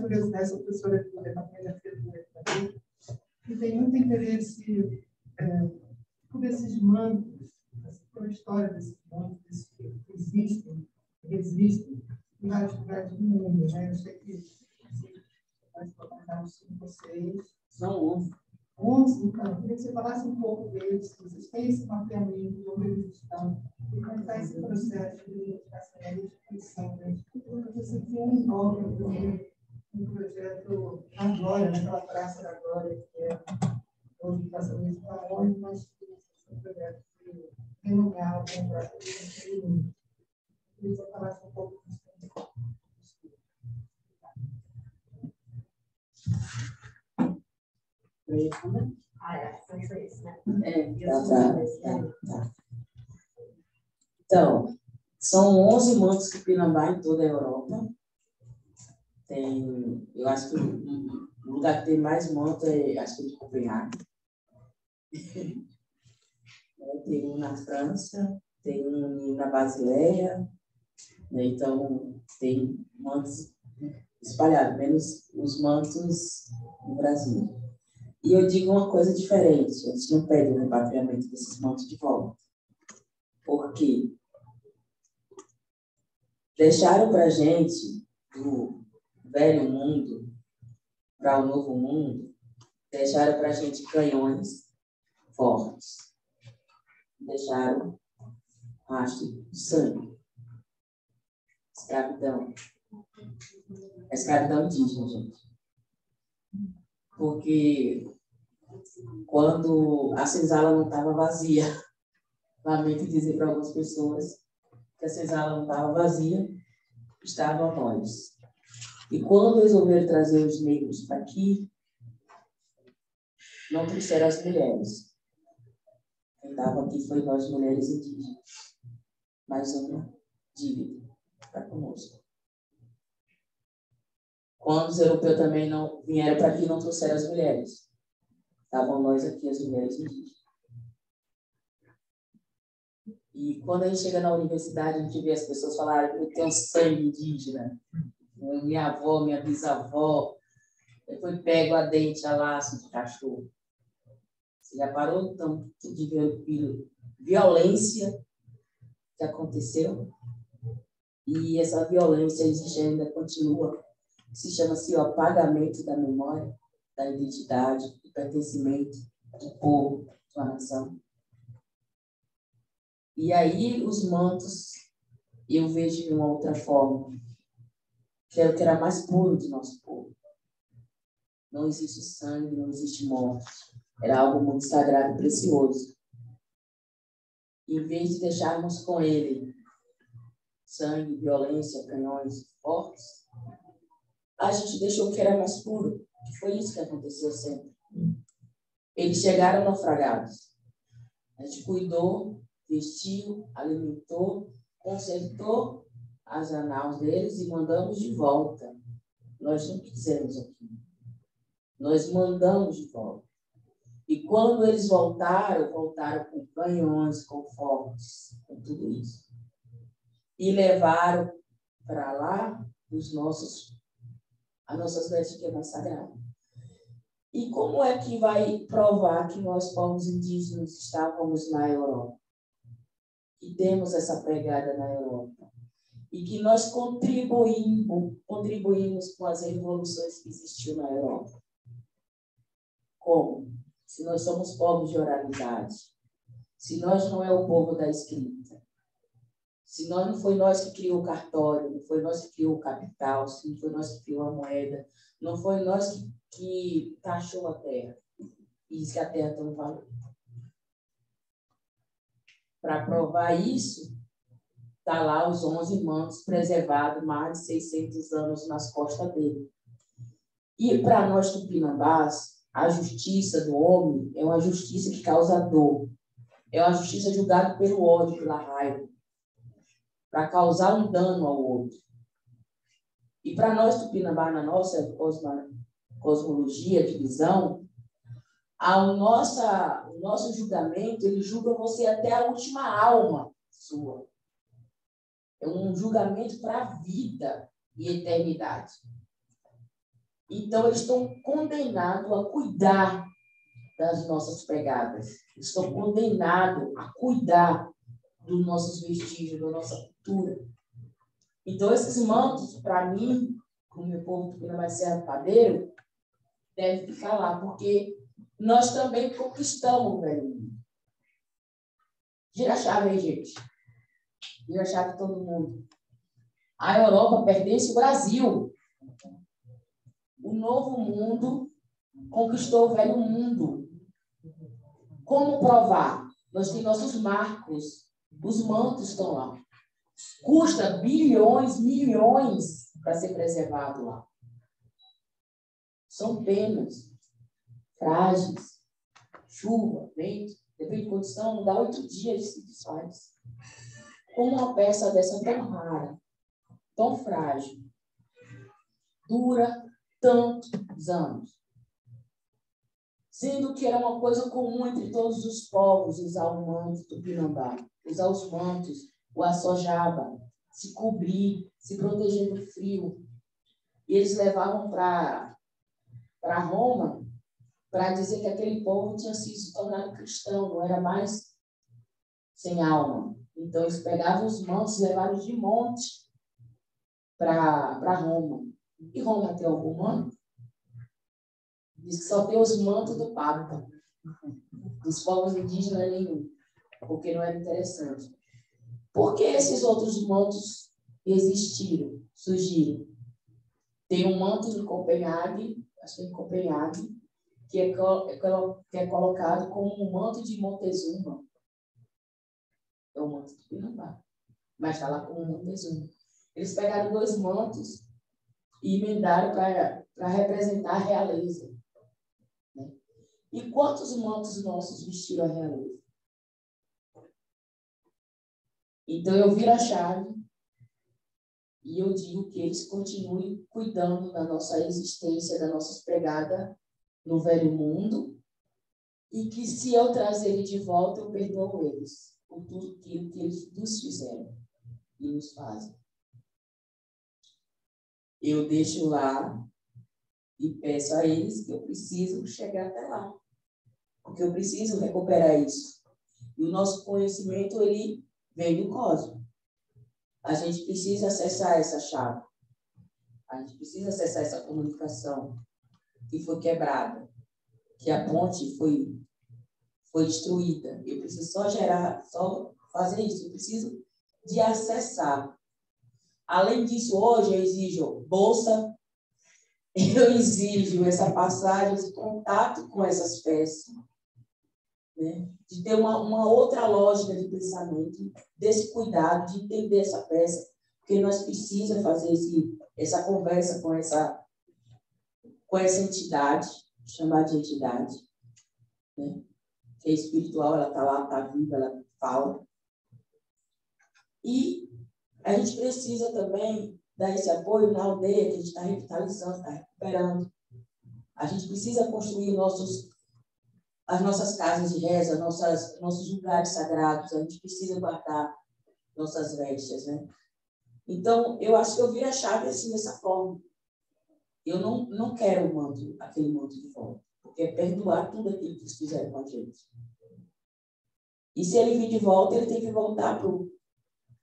curiosidade, sou professora do Departamento de Arquitetura também, e tenho muito interesse por esses mantos, por a história desses mantos que existem em vários lugares do mundo. Né? Eu sei que nós colocamos 5 ou 6. São 11. 11, então, eu queria que você falasse um pouco deles, se vocês têm esse mapeamento de onde eles estão, e como está esse processo de identificação e instituição, né? Porque você tem um projeto na Glória, naquela Praça da Glória, que é onde passa o municipal, onde nós tínhamos esse projeto de renovar o contrato de mundo. Eu vou falar um pouco disso. Foi isso, né? Tá. Então, são 11 mantos Tupinambá em toda a Europa. Eu acho que o lugar que tem mais manto acho que é de Copenhague. Tem um na França, tem um na Basileia, né? Então tem mantos espalhados, menos os mantos no Brasil. E eu digo uma coisa diferente, a gente não pede o repatriamento desses mantos de volta. Por quê? Deixaram para a gente, do velho mundo para o novo mundo, deixaram para a gente canhões fortes. Deixaram rastro de sangue. Escravidão. É escravidão indígena, gente. Porque quando a senzala não estava vazia, lamento dizer para algumas pessoas que a senzala não estava vazia, estavam nós. E quando resolveram trazer os negros para aqui, não trouxeram as mulheres. Quem estava aqui foi nós, mulheres indígenas. Mais uma dívida para conosco. Quando os europeus também não vieram para aqui, não trouxeram as mulheres. Estavam nós aqui, as mulheres indígenas. E quando a gente chega na universidade, a gente vê as pessoas falarem: eu tenho sangue indígena. Minha avó, minha bisavó, foi pego a dente a laço de cachorro. Você já parou tanto de violência que aconteceu? E essa violência existe ainda, continua. Se chama-se o apagamento da memória, da identidade, do pertencimento do povo, da nação. E aí os mantos, eu vejo de uma outra forma, que é o que era mais puro do nosso povo. Não existe sangue, não existe morte. Era algo muito sagrado e precioso. Em vez de deixarmos com ele sangue, violência, canhões fortes, a gente deixou o que era mais puro. Que foi isso que aconteceu sempre. Eles chegaram naufragados. A gente cuidou, vestiu, alimentou, consertou as anaus deles e mandamos de volta. Nós não quisemos aqui. Nós mandamos de volta. E quando eles voltaram com canhões, com fortes, com tudo isso. E levaram para lá as nossas vestes que é mais sagrada. E como é que vai provar que nós, povos indígenas, estávamos na Europa? Que temos essa pegada na Europa? E que nós contribuímos com as revoluções que existiam na Europa? Como? Se nós somos povos de oralidade, se nós não é o povo da escrita, se não foi nós que criou o cartório, não foi nós que criou o capital, se não foi nós que criou a moeda, não foi nós que taxou a terra e disse que a terra tem um valor. Para provar isso, está lá os 11 mantos preservados, mais de 600 anos nas costas dele. E para nós tupinambás, a justiça do homem é uma justiça que causa dor. É uma justiça julgada pelo ódio, pela raiva, para causar um dano ao outro. E para nós tupinambás, na nossa cosmologia de visão, o nosso julgamento, ele julga você até a última alma sua. É um julgamento para a vida e eternidade. Então, eles estão condenados a cuidar das nossas pegadas. Eles estão condenados a cuidar dos nossos vestígios, da nossa cultura. Então, esses mantos, para mim, como meu povo tupinambá Serra Padeiro, devem ficar lá, porque nós também conquistamos o velho mundo. Gira a chave aí, gente. Gira a chave todo mundo. A Europa pertence ao Brasil. O novo mundo conquistou o velho mundo. Como provar? Nós temos nossos marcos. Os mantos estão lá. Custa bilhões, milhões para ser preservado lá. São penas frágeis. Chuva, vento, depende de condição, não dá 8 dias e se desfaz. Como uma peça dessa tão rara, tão frágil, dura tantos anos. Sendo que era uma coisa comum entre todos os povos usar o manto tupinambá, usar os mantos, o açojaba, se cobrir, se proteger do frio. E eles levavam para Roma para dizer que aquele povo tinha se tornado cristão, não era mais sem alma. Então, eles pegavam os mantos e levavam de monte para Roma. E Roma tem algum manto? Diz que só tem os mantos do Papa. Dos povos indígenas nenhum. Porque não era interessante. Por que esses outros mantos existiram, surgiram? Tem um manto de Copenhague, acho que é em Copenhague, que é colocado como um manto de Montezuma. É o manto de Tupinambá. Mas está lá como Montezuma. Eles pegaram 2 mantos e emendaram para representar a realeza. Né? E quantos mantos nossos vestiram a realeza? Então eu viro a chave e eu digo que eles continuem cuidando da nossa existência, da nossa pegada no velho mundo, e que se eu trazer ele de volta, eu perdoo eles por tudo aquilo que eles nos fizeram e nos fazem. Eu deixo lá e peço a eles que eu preciso chegar até lá, porque eu preciso recuperar isso. E o nosso conhecimento, ele vem do cosmos. A gente precisa acessar essa chave. A gente precisa acessar essa comunicação que foi quebrada, que a ponte foi destruída. Eu preciso só fazer isso. Eu preciso de acessar. Além disso, hoje eu exijo bolsa, eu exijo essa passagem, esse contato com essas peças, né? De ter uma outra lógica de pensamento, desse cuidado, de entender essa peça, porque nós precisamos fazer essa conversa com essa entidade, chamar de entidade, né? Que é espiritual, ela está lá, está viva, ela fala. E a gente precisa também dar esse apoio na aldeia que a gente está revitalizando, está recuperando. A gente precisa construir as nossas casas de reza, nossos lugares sagrados. A gente precisa guardar nossas vestes, né? Então, eu acho que eu vi a chave assim, dessa forma. Eu não quero aquele manto de volta, porque é perdoar tudo aquilo que eles fizeram com a gente. E se ele vir de volta, ele tem que voltar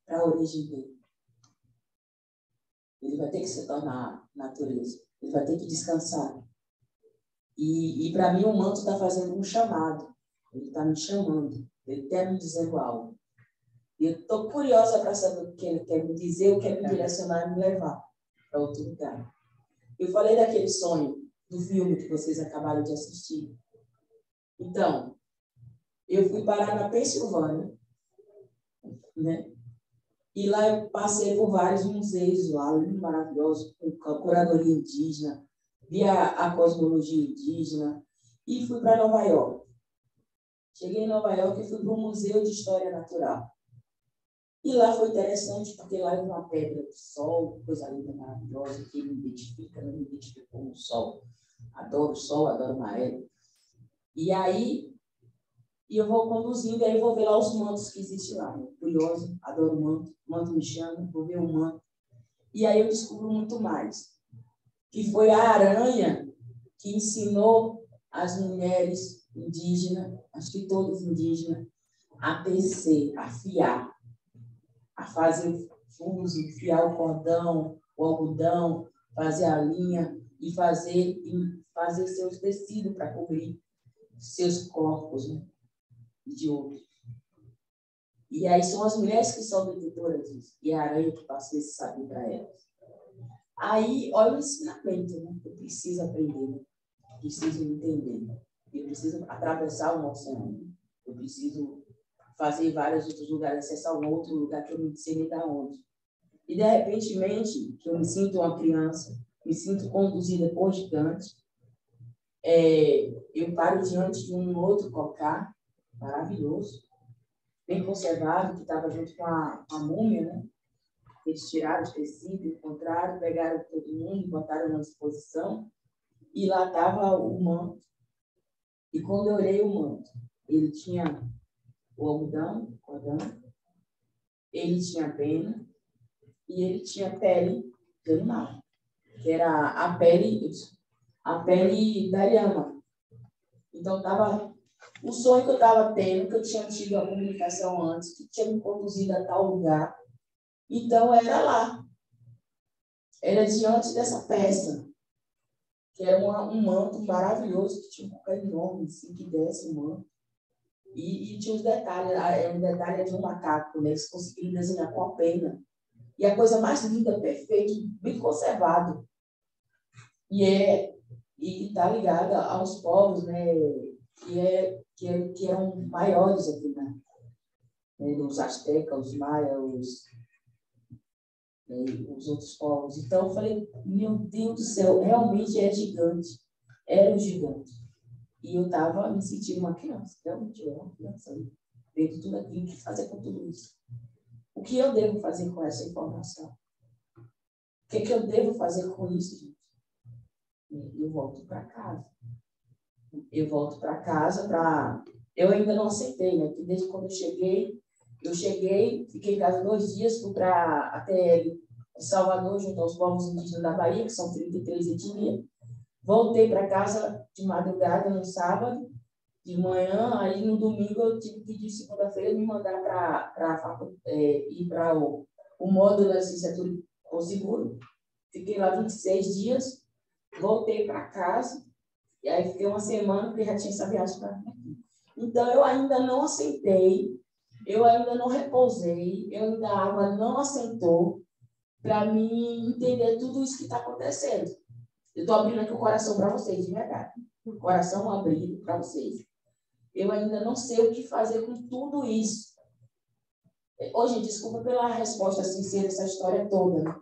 para a origem dele. Ele vai ter que se tornar natureza. Ele vai ter que descansar. E para mim, o manto está fazendo um chamado. Ele está me chamando. Ele está me dizendo algo. E eu estou curiosa para saber o que ele quer me dizer, o que quer me direcionar e me levar para outro lugar. Eu falei daquele sonho, do filme que vocês acabaram de assistir. Então, eu fui parar na Pensilvânia, né? E lá eu passei por vários museus lá, maravilhosos, com a curadoria indígena, vi a cosmologia indígena, e fui para Nova York. Cheguei em Nova York e fui para um museu de história natural. E lá foi interessante, porque lá é uma pedra de sol, coisa linda, maravilhosa, que me identifica, não me identifico com o sol. Adoro o sol, adoro maré. E aí, eu vou conduzindo, e aí vou ver lá os mantos que existem lá. Curioso, adoro manto, manto me chama, vou ver o manto. E aí eu descubro muito mais. Que foi a aranha que ensinou as mulheres indígenas, acho que todas indígenas, a tecer, a fiar, a fazer o fuso, fiar o cordão, o algodão, fazer a linha e fazer seus tecidos para cobrir seus corpos, né? De outros. E aí são as mulheres que são detetoras disso. E a aranha que passou esse saber para elas. Aí, olha o ensinamento, né? Eu preciso aprender, preciso entender. Eu preciso atravessar o oceano. Eu preciso fazer vários outros lugares, acessar um outro lugar que eu não sei nem da onde. E, de repente, que eu me sinto uma criança, me sinto conduzida por gigante, eu paro diante de um outro cocá maravilhoso, bem conservado, que estava junto com a múmia, né? Eles tiraram o tecido, encontraram, pegaram todo mundo, botaram na disposição, e lá estava o manto. E quando eu olhei o manto, ele tinha o algodão, o cordão, ele tinha pena e ele tinha pele de animal, que era a pele da lhama. Então, estava o sonho que eu estava tendo, que eu tinha tido a comunicação antes, que tinha me conduzido a tal lugar. Então, era lá. Era diante dessa peça, que era um manto maravilhoso, que tinha um cocô enorme, assim, que desce o manto. E tinha os detalhes, um detalhe de um macaco, né? Eles conseguiram desenhar com a pena. E a coisa mais linda, perfeita, bem conservado. E está ligada aos povos, né? Que eram maiores aqui, né? Os astecas, os maias, os outros povos. Então, eu falei, meu Deus do céu, realmente é gigante. Era um gigante. E eu estava me sentindo uma criança. Realmente eu era uma criança. Vendo tudo aquilo, o que fazer com tudo isso? O que eu devo fazer com essa informação? O que eu devo fazer com isso, gente? Eu volto para casa. Eu volto para casa para... Eu ainda não aceitei, né? Porque desde quando eu cheguei, fiquei em casa 2 dias, fui para a ATL de Salvador, junto aos povos indígenas da Bahia, que são 33 etnias. Voltei para casa de madrugada, no sábado, de manhã, aí no domingo eu tive que pedir segunda-feira me mandar ir para o módulo da licenciatura com seguro. Fiquei lá 26 dias, voltei para casa, e aí fiquei uma semana, porque já tinha essa viagem para mim. Então, eu ainda não aceitei, eu ainda não repousei, a água não assentou para mim entender tudo isso que está acontecendo. Eu estou abrindo aqui o coração para vocês, de verdade. O coração abrido para vocês. Eu ainda não sei o que fazer com tudo isso. Hoje, desculpa pela resposta sincera dessa história toda, né?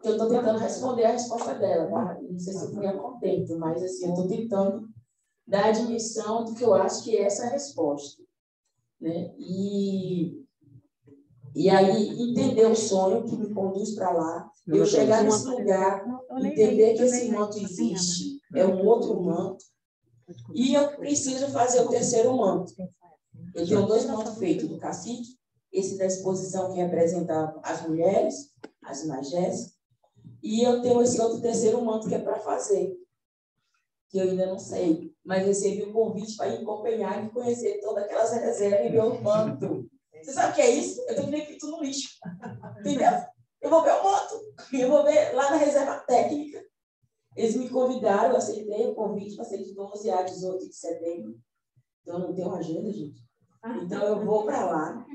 Eu estou tentando responder a resposta dela, tá? Não sei se eu fui a contento, mas assim, eu estou tentando dar a dimensão do que eu acho que é essa resposta, né? E aí, entender o sonho que me conduz para lá, eu chegar nesse lugar, entender que esse manto existe, é um outro manto, e eu preciso fazer o terceiro manto. Eu tenho 2 mantos feitos do cacique, esse da exposição que representa as mulheres, as magés, e eu tenho esse outro terceiro manto que é para fazer, que eu ainda não sei, mas recebi um convite para ir em Copenhague e conhecer todas aquelas reservas e ver o manto. Você sabe o que é isso? Eu tenho que feito no lixo. Entendeu? Eu vou ver o manto. Eu vou ver lá na reserva técnica. Eles me convidaram, eu aceitei o convite, passei de 12 a 18 de setembro. Então, eu não tenho agenda, gente. Então, eu vou para lá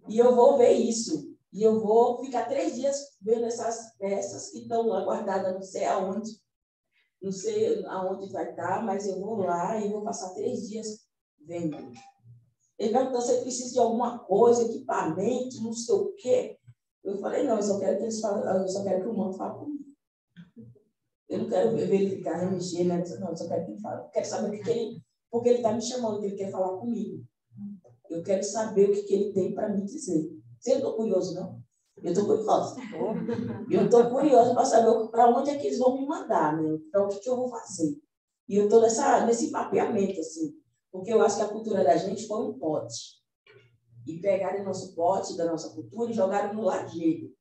e eu vou ver isso. E eu vou ficar 3 dias vendo essas peças que estão lá guardadas, não sei aonde. Não sei aonde vai estar, mas eu vou lá e vou passar 3 dias vendo. Ele perguntou se eu preciso de alguma coisa, equipamento, não sei o quê. Eu falei, não, eu só quero que o manto fale comigo. Eu não quero verificar, remexer, né? Não, eu só quero que ele fale. Eu quero saber porque ele está me chamando, que ele quer falar comigo. Eu quero saber o que ele tem para me dizer. Você não está curioso, não? Eu estou curiosa. Eu estou curiosa para saber para onde é que eles vão me mandar, né? Para o que eu vou fazer. E eu estou nesse mapeamento, assim. Porque eu acho que a cultura da gente foi um pote. E pegaram o nosso pote da nossa cultura e jogaram no lajeiro.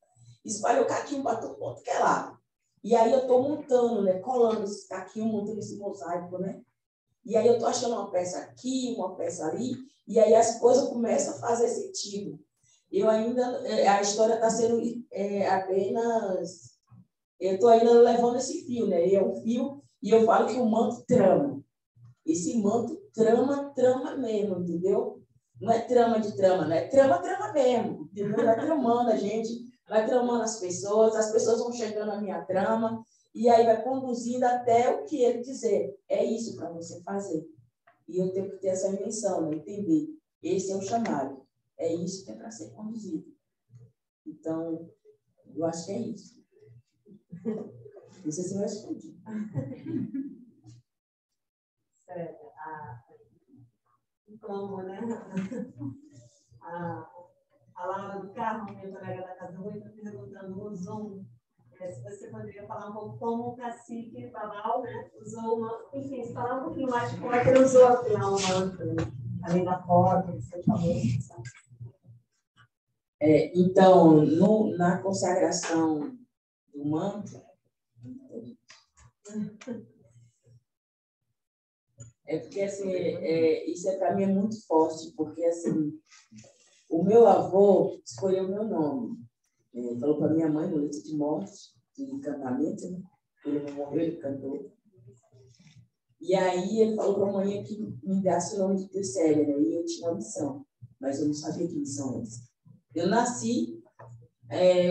Espalhou caquinho para todo mundo que é lá. E aí eu estou montando, né? Colando esse caquinho, montando esse mosaico, né? E aí eu estou achando uma peça aqui, uma peça ali. E aí as coisas começam a fazer sentido. A história está sendo apenas... Eu estou ainda levando esse fio, né? E é um fio, e eu falo que o manto trama. Esse manto trama mesmo, entendeu? Não é trama de trama, né? Trama mesmo, entendeu? Vai tramando a gente, vai tramando as pessoas vão chegando na minha trama, e aí vai conduzindo até o que ele dizer. É isso para você fazer. E eu tenho que ter essa dimensão, né? Entender. Esse é o chamado. É isso que é para ser conduzido. Então, eu acho que é isso. Não sei se eu respondi. Como, né? A Laura do Carmo, minha colega da Casa Ruim, está perguntando no Zoom se você poderia falar um pouco como o cacique Babal, né, usou uma. Enfim, se falar um pouquinho mais de como é que ele usou afinal o manto, né? Além da foto, que você falou. Então, na consagração do manto, porque assim, isso para mim é muito forte, porque assim, o meu avô escolheu o meu nome. Falou para minha mãe no leito de morte, de encantamento, né? Ele não morreu, ele cantou. E aí ele falou para a mãe que me desse o nome de Teucélia, né? E eu tinha uma missão, mas eu não sabia que missão era essa. Eu nasci,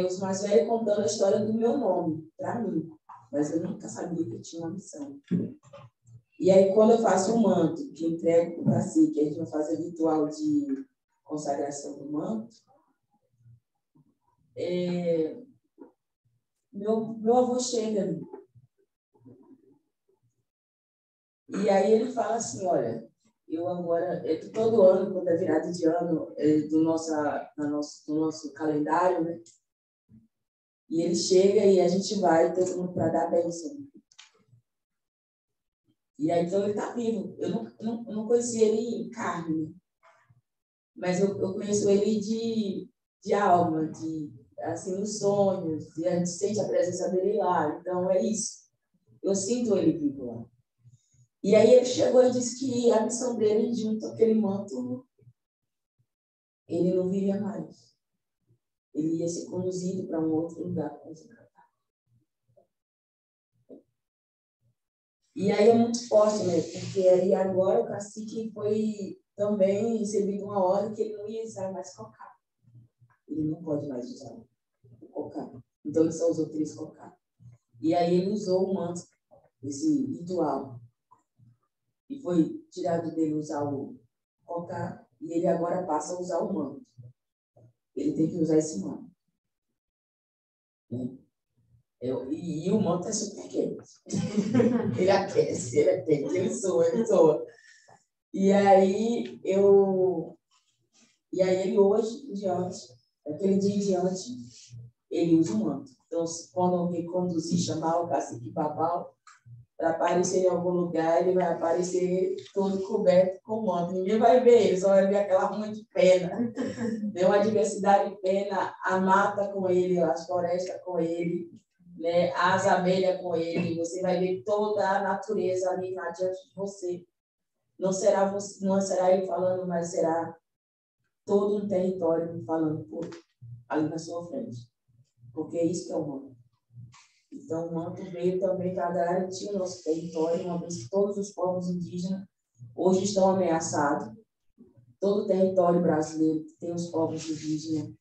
os mais velhos contando a história do meu nome, para mim, mas eu nunca sabia que eu tinha uma missão. E aí, quando eu faço o manto, que entrego para o cacique, a gente vai fazer o ritual de consagração do manto, meu avô chega e aí ele fala assim, olha, eu agora, todo ano, quando é virada de ano do nosso calendário, né? E ele chega e a gente vai, todo mundo para dar a bênção. E aí, então, ele está vivo. Eu não conheci ele em carne, mas eu conheço ele de alma, assim, nos sonhos, e a gente sente a presença dele lá. Então, é isso. Eu sinto ele vivo lá. E aí ele chegou e disse que a missão dele, junto àquele manto, ele não viria mais. Ele ia ser conduzido para um outro lugar para se cantar. E aí é muito forte, né? Porque aí agora o cacique foi também recebido uma ordem que ele não ia usar mais cocá. Ele não pode mais usar o cocá. Então ele só usou 3 cocá. E aí ele usou o manto, esse ritual. E foi tirado dele usar o cocá, e ele agora passa a usar o manto. Ele tem que usar esse manto. Né? E o manto é super quente. Ele aquece, ele é quente, ele soa. E aí ele hoje em diante, aquele dia em diante, ele usa o manto. Então, quando alguém conduzir, chamar o cacique Babal, para aparecer em algum lugar, ele vai aparecer todo coberto com manto. Ninguém vai ver ele, só vai ver aquela ruma de pena. Tem uma diversidade de pena, a mata com ele, as florestas com ele, né? As abelhas com ele. Você vai ver toda a natureza ali adiante de você. Não será ele falando, mas será todo um território falando ali na sua frente. Porque é isso que é o manto. Então, o manto veio também para garantir o nosso território, uma vez que todos os povos indígenas hoje estão ameaçados. Todo o território brasileiro tem os povos indígenas.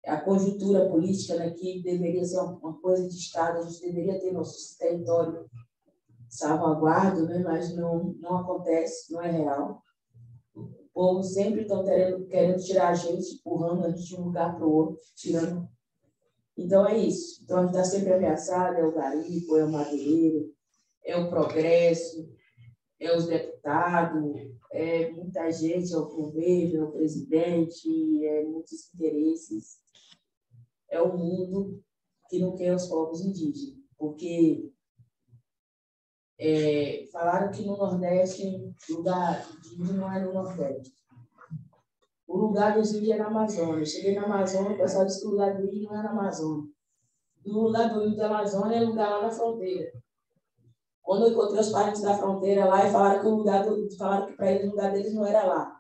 A conjuntura política, né, que deveria ser uma coisa de Estado, a gente deveria ter nosso território salvaguardo, né, mas não acontece, não é real. O povo sempre está querendo tirar a gente, empurrando a gente de um lugar para o outro, tirando. Então, é isso. Então, a gente está sempre ameaçado, é o garimpo, é o madeireiro, é o progresso, é os deputados, é muita gente, é o governo, é o presidente, é muitos interesses. É o mundo que não quer os povos indígenas. Porque falaram que no Nordeste, o lugar indígena não é no Nordeste. O lugar dos índios é na Amazônia. Eu cheguei na Amazônia, o pessoal disse que o lugar do índio não é na Amazônia. O lugar do índio da Amazônia é o lugar lá na fronteira. Quando eu encontrei os parentes da fronteira lá, e falaram que para eles o lugar deles não era lá.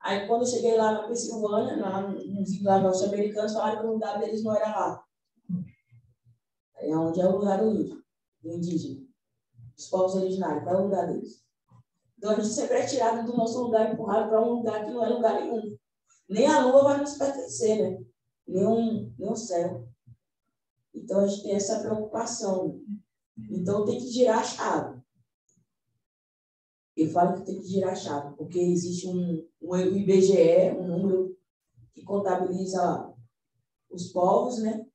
Aí, quando eu cheguei lá na Pensilvânia, nos índios norte-americanos, falaram que o lugar deles não era lá. Aí é onde é o lugar do índio, do indígena. Os povos originários, qual é o lugar deles? Então, a gente sempre é tirado do nosso lugar e empurrado para um lugar que não é lugar nenhum. Nem a lua vai nos pertencer, né? Nem o céu. Então, a gente tem essa preocupação. Então, tem que girar a chave. Eu falo que tem que girar a chave, porque existe o IBGE, um número que contabiliza os povos, né?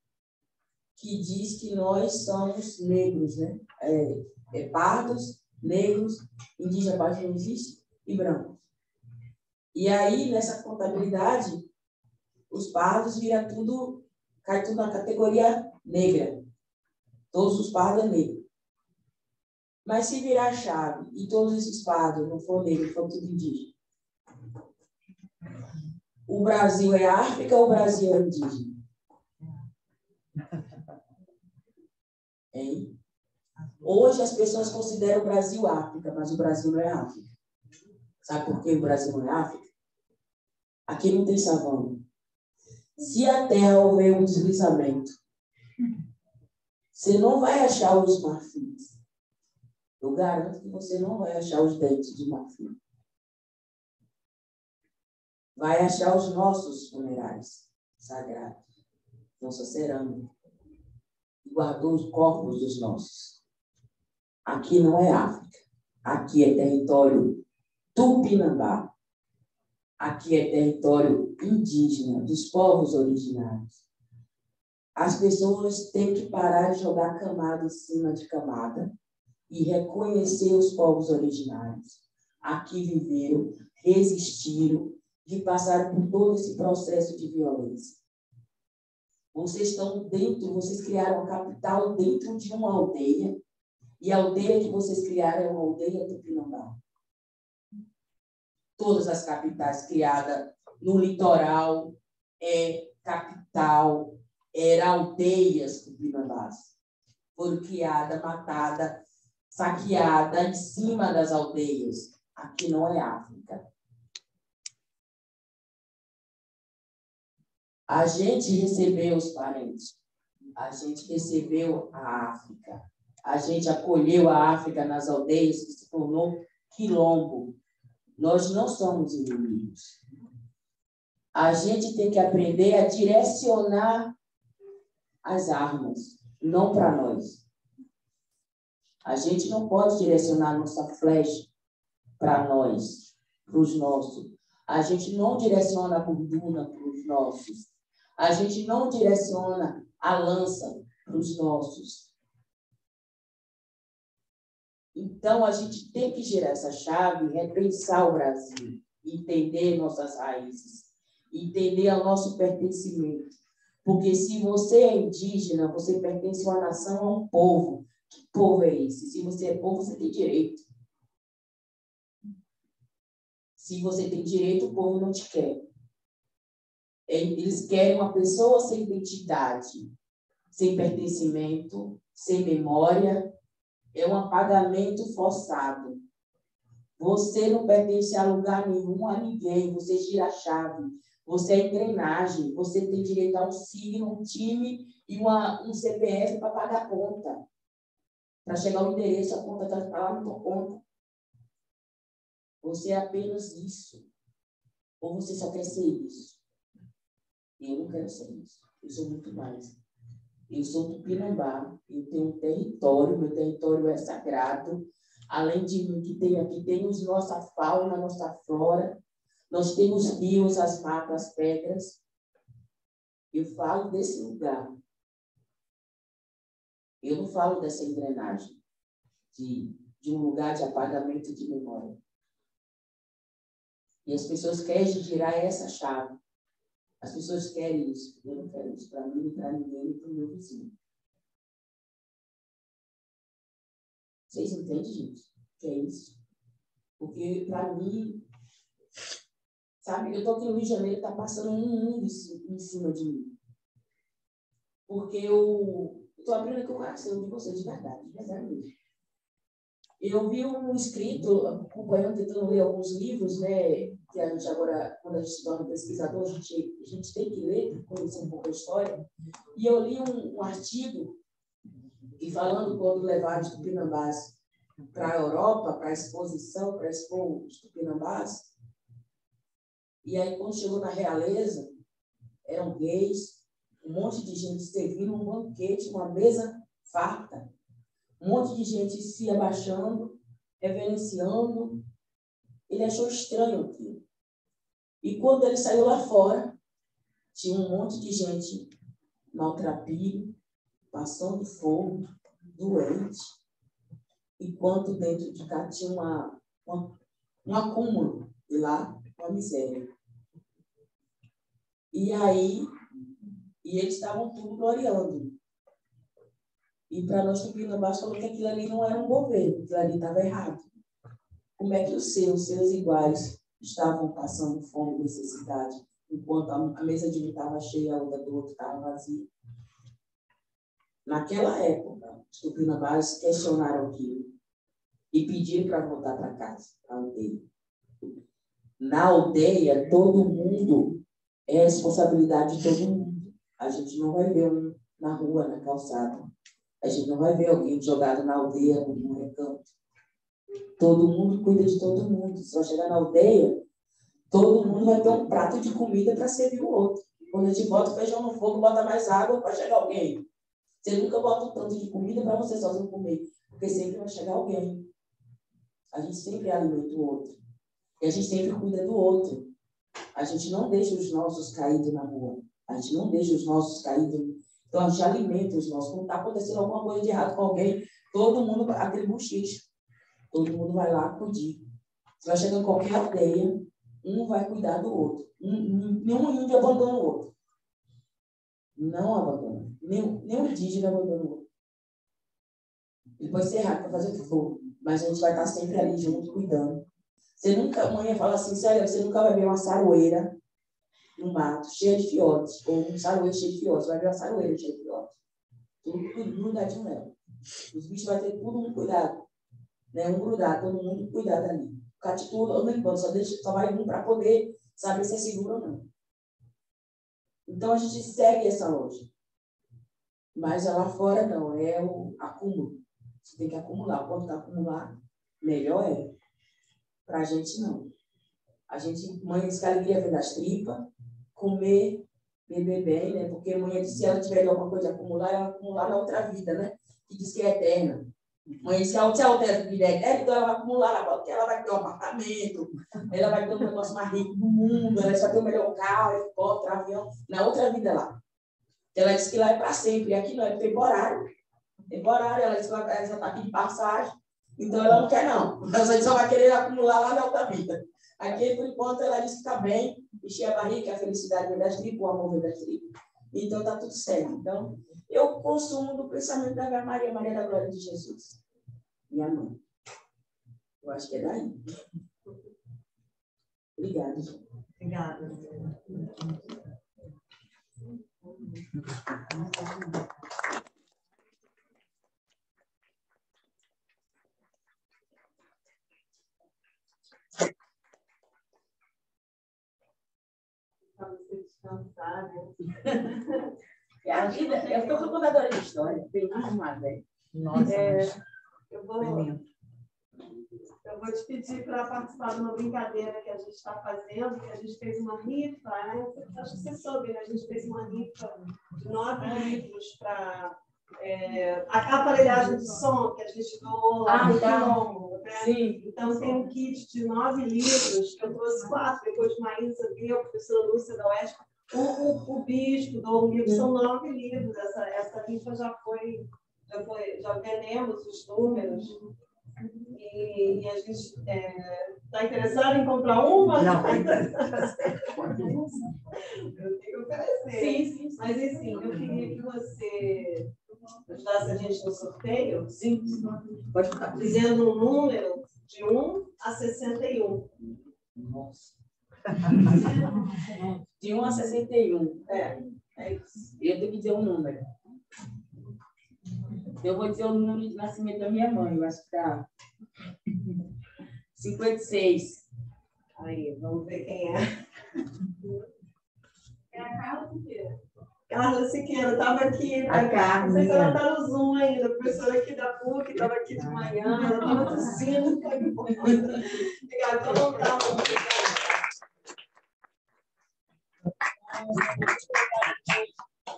Que diz que nós somos negros, né? Pardos, negros, indígenas, pardos não existe, e brancos. E aí, nessa contabilidade, os pardos cai tudo na categoria negra. Todos os pardos é negro. Mas se virar a chave e todos esses pardos não for negro, for tudo indígena, o Brasil é África ou o Brasil é indígena? Hein? Hoje as pessoas consideram o Brasil África, mas o Brasil não é África. Sabe por que o Brasil não é África? Aqui não tem savana. Se a terra houver um deslizamento, você não vai achar os marfins. Eu garanto que você não vai achar os dentes de marfim. Vai achar os nossos funerais sagrados. Nossa cerâmica. Guardou os corpos dos nossos. Aqui não é África. Aqui é território Tupinambá. Aqui é território indígena, dos povos originários. As pessoas têm que parar de jogar camada em cima de camada e reconhecer os povos originários. Aqui viveram, resistiram e passaram por todo esse processo de violência. Vocês estão dentro, vocês criaram a capital dentro de uma aldeia, e a aldeia que vocês criaram é uma aldeia Tupinambá. Todas as capitais criadas no litoral capital, eram aldeias Tupinambás. Foram criadas, matadas, saqueadas em cima das aldeias. Aqui não é África. A gente recebeu os parentes. A gente recebeu a África. A gente acolheu a África nas aldeias que se tornou quilombo. Nós não somos inimigos. A gente tem que aprender a direcionar as armas, não para nós. A gente não pode direcionar nossa flecha para nós, para os nossos. A gente não direciona a burduna para os nossos. A gente não direciona a lança para os nossos. Então, a gente tem que girar essa chave, repensar o Brasil, entender nossas raízes, entender o nosso pertencimento. Porque se você é indígena, você pertence a uma nação, a um povo. Que povo é esse? Se você é povo, você tem direito. Se você tem direito, o povo não te quer. Eles querem uma pessoa sem identidade, sem pertencimento, sem memória. É um apagamento forçado. Você não pertence a lugar nenhum, a ninguém. Você gira a chave. Você é engrenagem. Você tem direito a um signo, um time e um CPF para pagar a conta. Para chegar ao endereço, a conta está lá na tua conta. Você é apenas isso. Ou você só quer ser isso? Eu não quero ser isso. Eu sou muito mais. Eu sou Tupinambá. Eu tenho um território. Meu território é sagrado. Além de mim, que tem aqui, temos nossa fauna, nossa flora. Nós temos rios, as matas, as pedras. Eu falo desse lugar. Eu não falo dessa engrenagem de um lugar de apagamento de memória. E as pessoas querem girar essa chave. As pessoas querem isso. Eu não quero isso para mim, para ninguém, para o meu vizinho. Vocês entendem, gente? O que é isso? Porque, para mim, sabe, eu estou aqui no Rio de Janeiro, está passando um mundo em cima de mim. Porque eu estou abrindo aqui o coração de vocês, de verdade mesmo. Eu vi um escrito, acompanhando, tentando ler alguns livros, né, que a gente agora, quando a gente se torna pesquisador, a gente tem que ler para conhecer um pouco a história. E eu li um artigo, e falando quando levaram os Tupinambás para a Europa, para a exposição, para expor os Tupinambás. E aí, quando chegou na realeza, eram gays, um monte de gente servindo um banquete, uma mesa farta, um monte de gente se abaixando, reverenciando. Ele achou estranho aquilo. E quando ele saiu lá fora, tinha um monte de gente maltrapilho, passando fome, doente. Enquanto dentro de cá tinha um acúmulo, e lá uma miséria. E aí, eles estavam tudo gloriando. E para nós, Tupinambás, falou que aquilo ali não era um governo, aquilo ali estava errado. Como é que os seus iguais, estavam passando fome e necessidade, enquanto a mesa de um estava cheia, a outra do outro estava vazia? Naquela época, os Tupinambás questionaram aquilo e pediram para voltar para casa, para a aldeia. Na aldeia, todo mundo é responsabilidade de todo mundo. A gente não vai ver um na rua, na calçada. A gente não vai ver alguém jogado na aldeia, no recanto. Todo mundo cuida de todo mundo. Se vai chegar na aldeia, todo mundo vai ter um prato de comida para servir o outro. Quando a gente bota o feijão no fogo, bota mais água para chegar alguém. Você nunca bota um tanto de comida para você sozinho comer, porque sempre vai chegar alguém. A gente sempre alimenta o outro. E a gente sempre cuida do outro. A gente não deixa os nossos caídos na rua. A gente não deixa os nossos caídos. Então, a gente alimenta os nossos. Quando está acontecendo alguma coisa de errado com alguém, todo mundo, aquele buchicho, todo mundo vai lá acudir. Você vai chegar em qualquer aldeia, um vai cuidar do outro. Nenhum índio abandona o outro. Não abandona. Nem o indígena abandona o outro. Ele pode ser errado para fazer o que for, mas a gente vai estar sempre ali junto, cuidando. Você nunca, a mãe fala assim, sério, você nunca vai ver uma saroeira no mato, cheia de fiotes, ou um saroeiro cheio de fiotes. Vai ver uma saroeira cheia de fiotes. Tudo grudadinho nela. Os bichos vão ter tudo um cuidado. Né? Um grudado, todo mundo cuidado ali. O catitu anda em bando, só vai um para poder saber se é seguro ou não. Então a gente segue essa lógica. Mas lá fora não, é o acúmulo. Você tem que acumular. Quanto acumular, melhor é. Para a gente não. A gente, mãe diz que a alegria vem das tripas, comer, beber bem, né? Porque a mãe diz que se ela tiver alguma coisa a acumular, ela vai acumular na outra vida, né? Que diz que é eterna. Mãe diz que se a outra vida é eterna, então ela vai acumular, porque ela vai ter um apartamento, ela vai ter o negócio mais rico do mundo, ela vai ter o melhor carro, helicóptero, avião, na outra vida lá. Ela diz que lá é para sempre, e aqui não, é temporário. Temporário, ela diz que ela já está aqui de passagem, então ela não quer não. Então a gente só vai querer acumular lá na outra vida. Aqui, por enquanto, ela diz que está bem, encher a barriga, a felicidade vem das tripas, o amor vem das tripas. Então está tudo certo. Então, eu consumo do pensamento da Ave Maria, Maria da Glória de Jesus. Minha mãe. Eu acho que é daí. Obrigada, gente. Obrigada. Para você descansar, né? E a vida, eu estou contadora de história, tem muito mais, velho. Nossa, eu vou te pedir para participar de uma brincadeira que a gente está fazendo, que a gente fez uma rifa, né? Acho que você soube, né? A gente fez uma rifa de 9 livros para aquela aparelhagem de som que a gente doou lá no Quilombo, né? Sim. Então, tem um kit de 9 livros, que eu trouxe 4, depois Maísa viu, a professora Lúcia da UESP, o Bispo doou um livro, são 9 livros. Essa rifa já vendemos os números. E a gente está interessado em comprar uma? Não. Eu tenho que oferecer. Sim. Mas, assim, eu queria que você ajudasse a gente no sorteio. Sim. Pode ficar. Dizendo um número de 1 a 61. Nossa. De 1 a 61. É isso. Eu tenho que dizer um número. Eu vou dizer o número de nascimento da minha mãe, eu acho que está 56. Aí, vamos ver quem é. É a Carla Siqueira. Carla Siqueira, estava aqui. A Carla. Não sei se ela está no Zoom ainda, a professora aqui da PUC, estava aqui de manhã, ela estava tossindo. Obrigada, então vamos dar uma.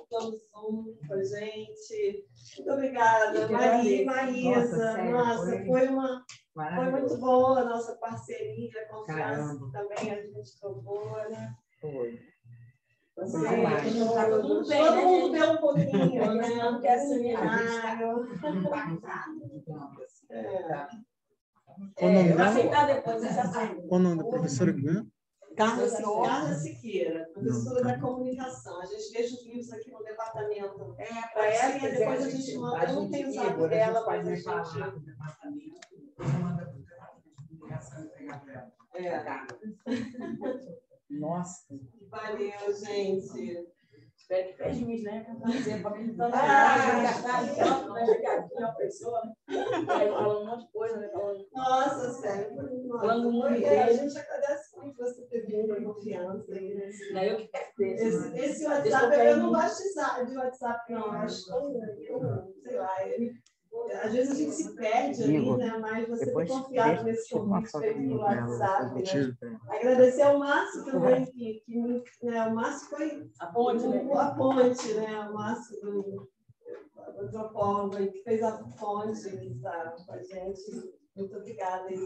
Estamos Zoom com a gente. Muito obrigada, Maísa. Nossa, foi uma Foi muito boa a nossa parceria, a confiança que também a gente trocou, né? Foi. Todo mundo deu um pouquinho, né? Não quer seminário. Eu aceitar depois essa saída. Qual o nome da professora que ganhou? Carla Siqueira, professora da comunicação. A gente deixa os livros aqui no departamento para ela e depois a gente manda. Eu não tenho o zap dela, mas a gente. Nossa. Valeu, gente. Espero que fez juiz, né? Para dizer para mim. Uma pessoa, né? Falando um monte de coisa, né? Nossa, sério. Falando muito. A gente agradece muito você ter vindo a confiança. Não, eu que quero. Esse WhatsApp, eu não gosto de WhatsApp, não. Eu acho tão, sei lá. Às vezes a gente se perde ali, né? Mas você ter confiado nesse convite feito pelo WhatsApp. Né? Agradecer ao Márcio também, que né, o Márcio foi a ponte, né? O Márcio do antropólogo, que fez a ponte, que está com a gente. Muito obrigada aí,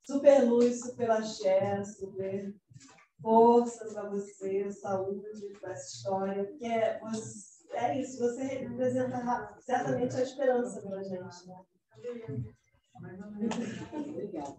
super luz, super axé, super força para você, saúde para essa história, porque é isso, você representa certamente a esperança para a gente. Né? Obrigada.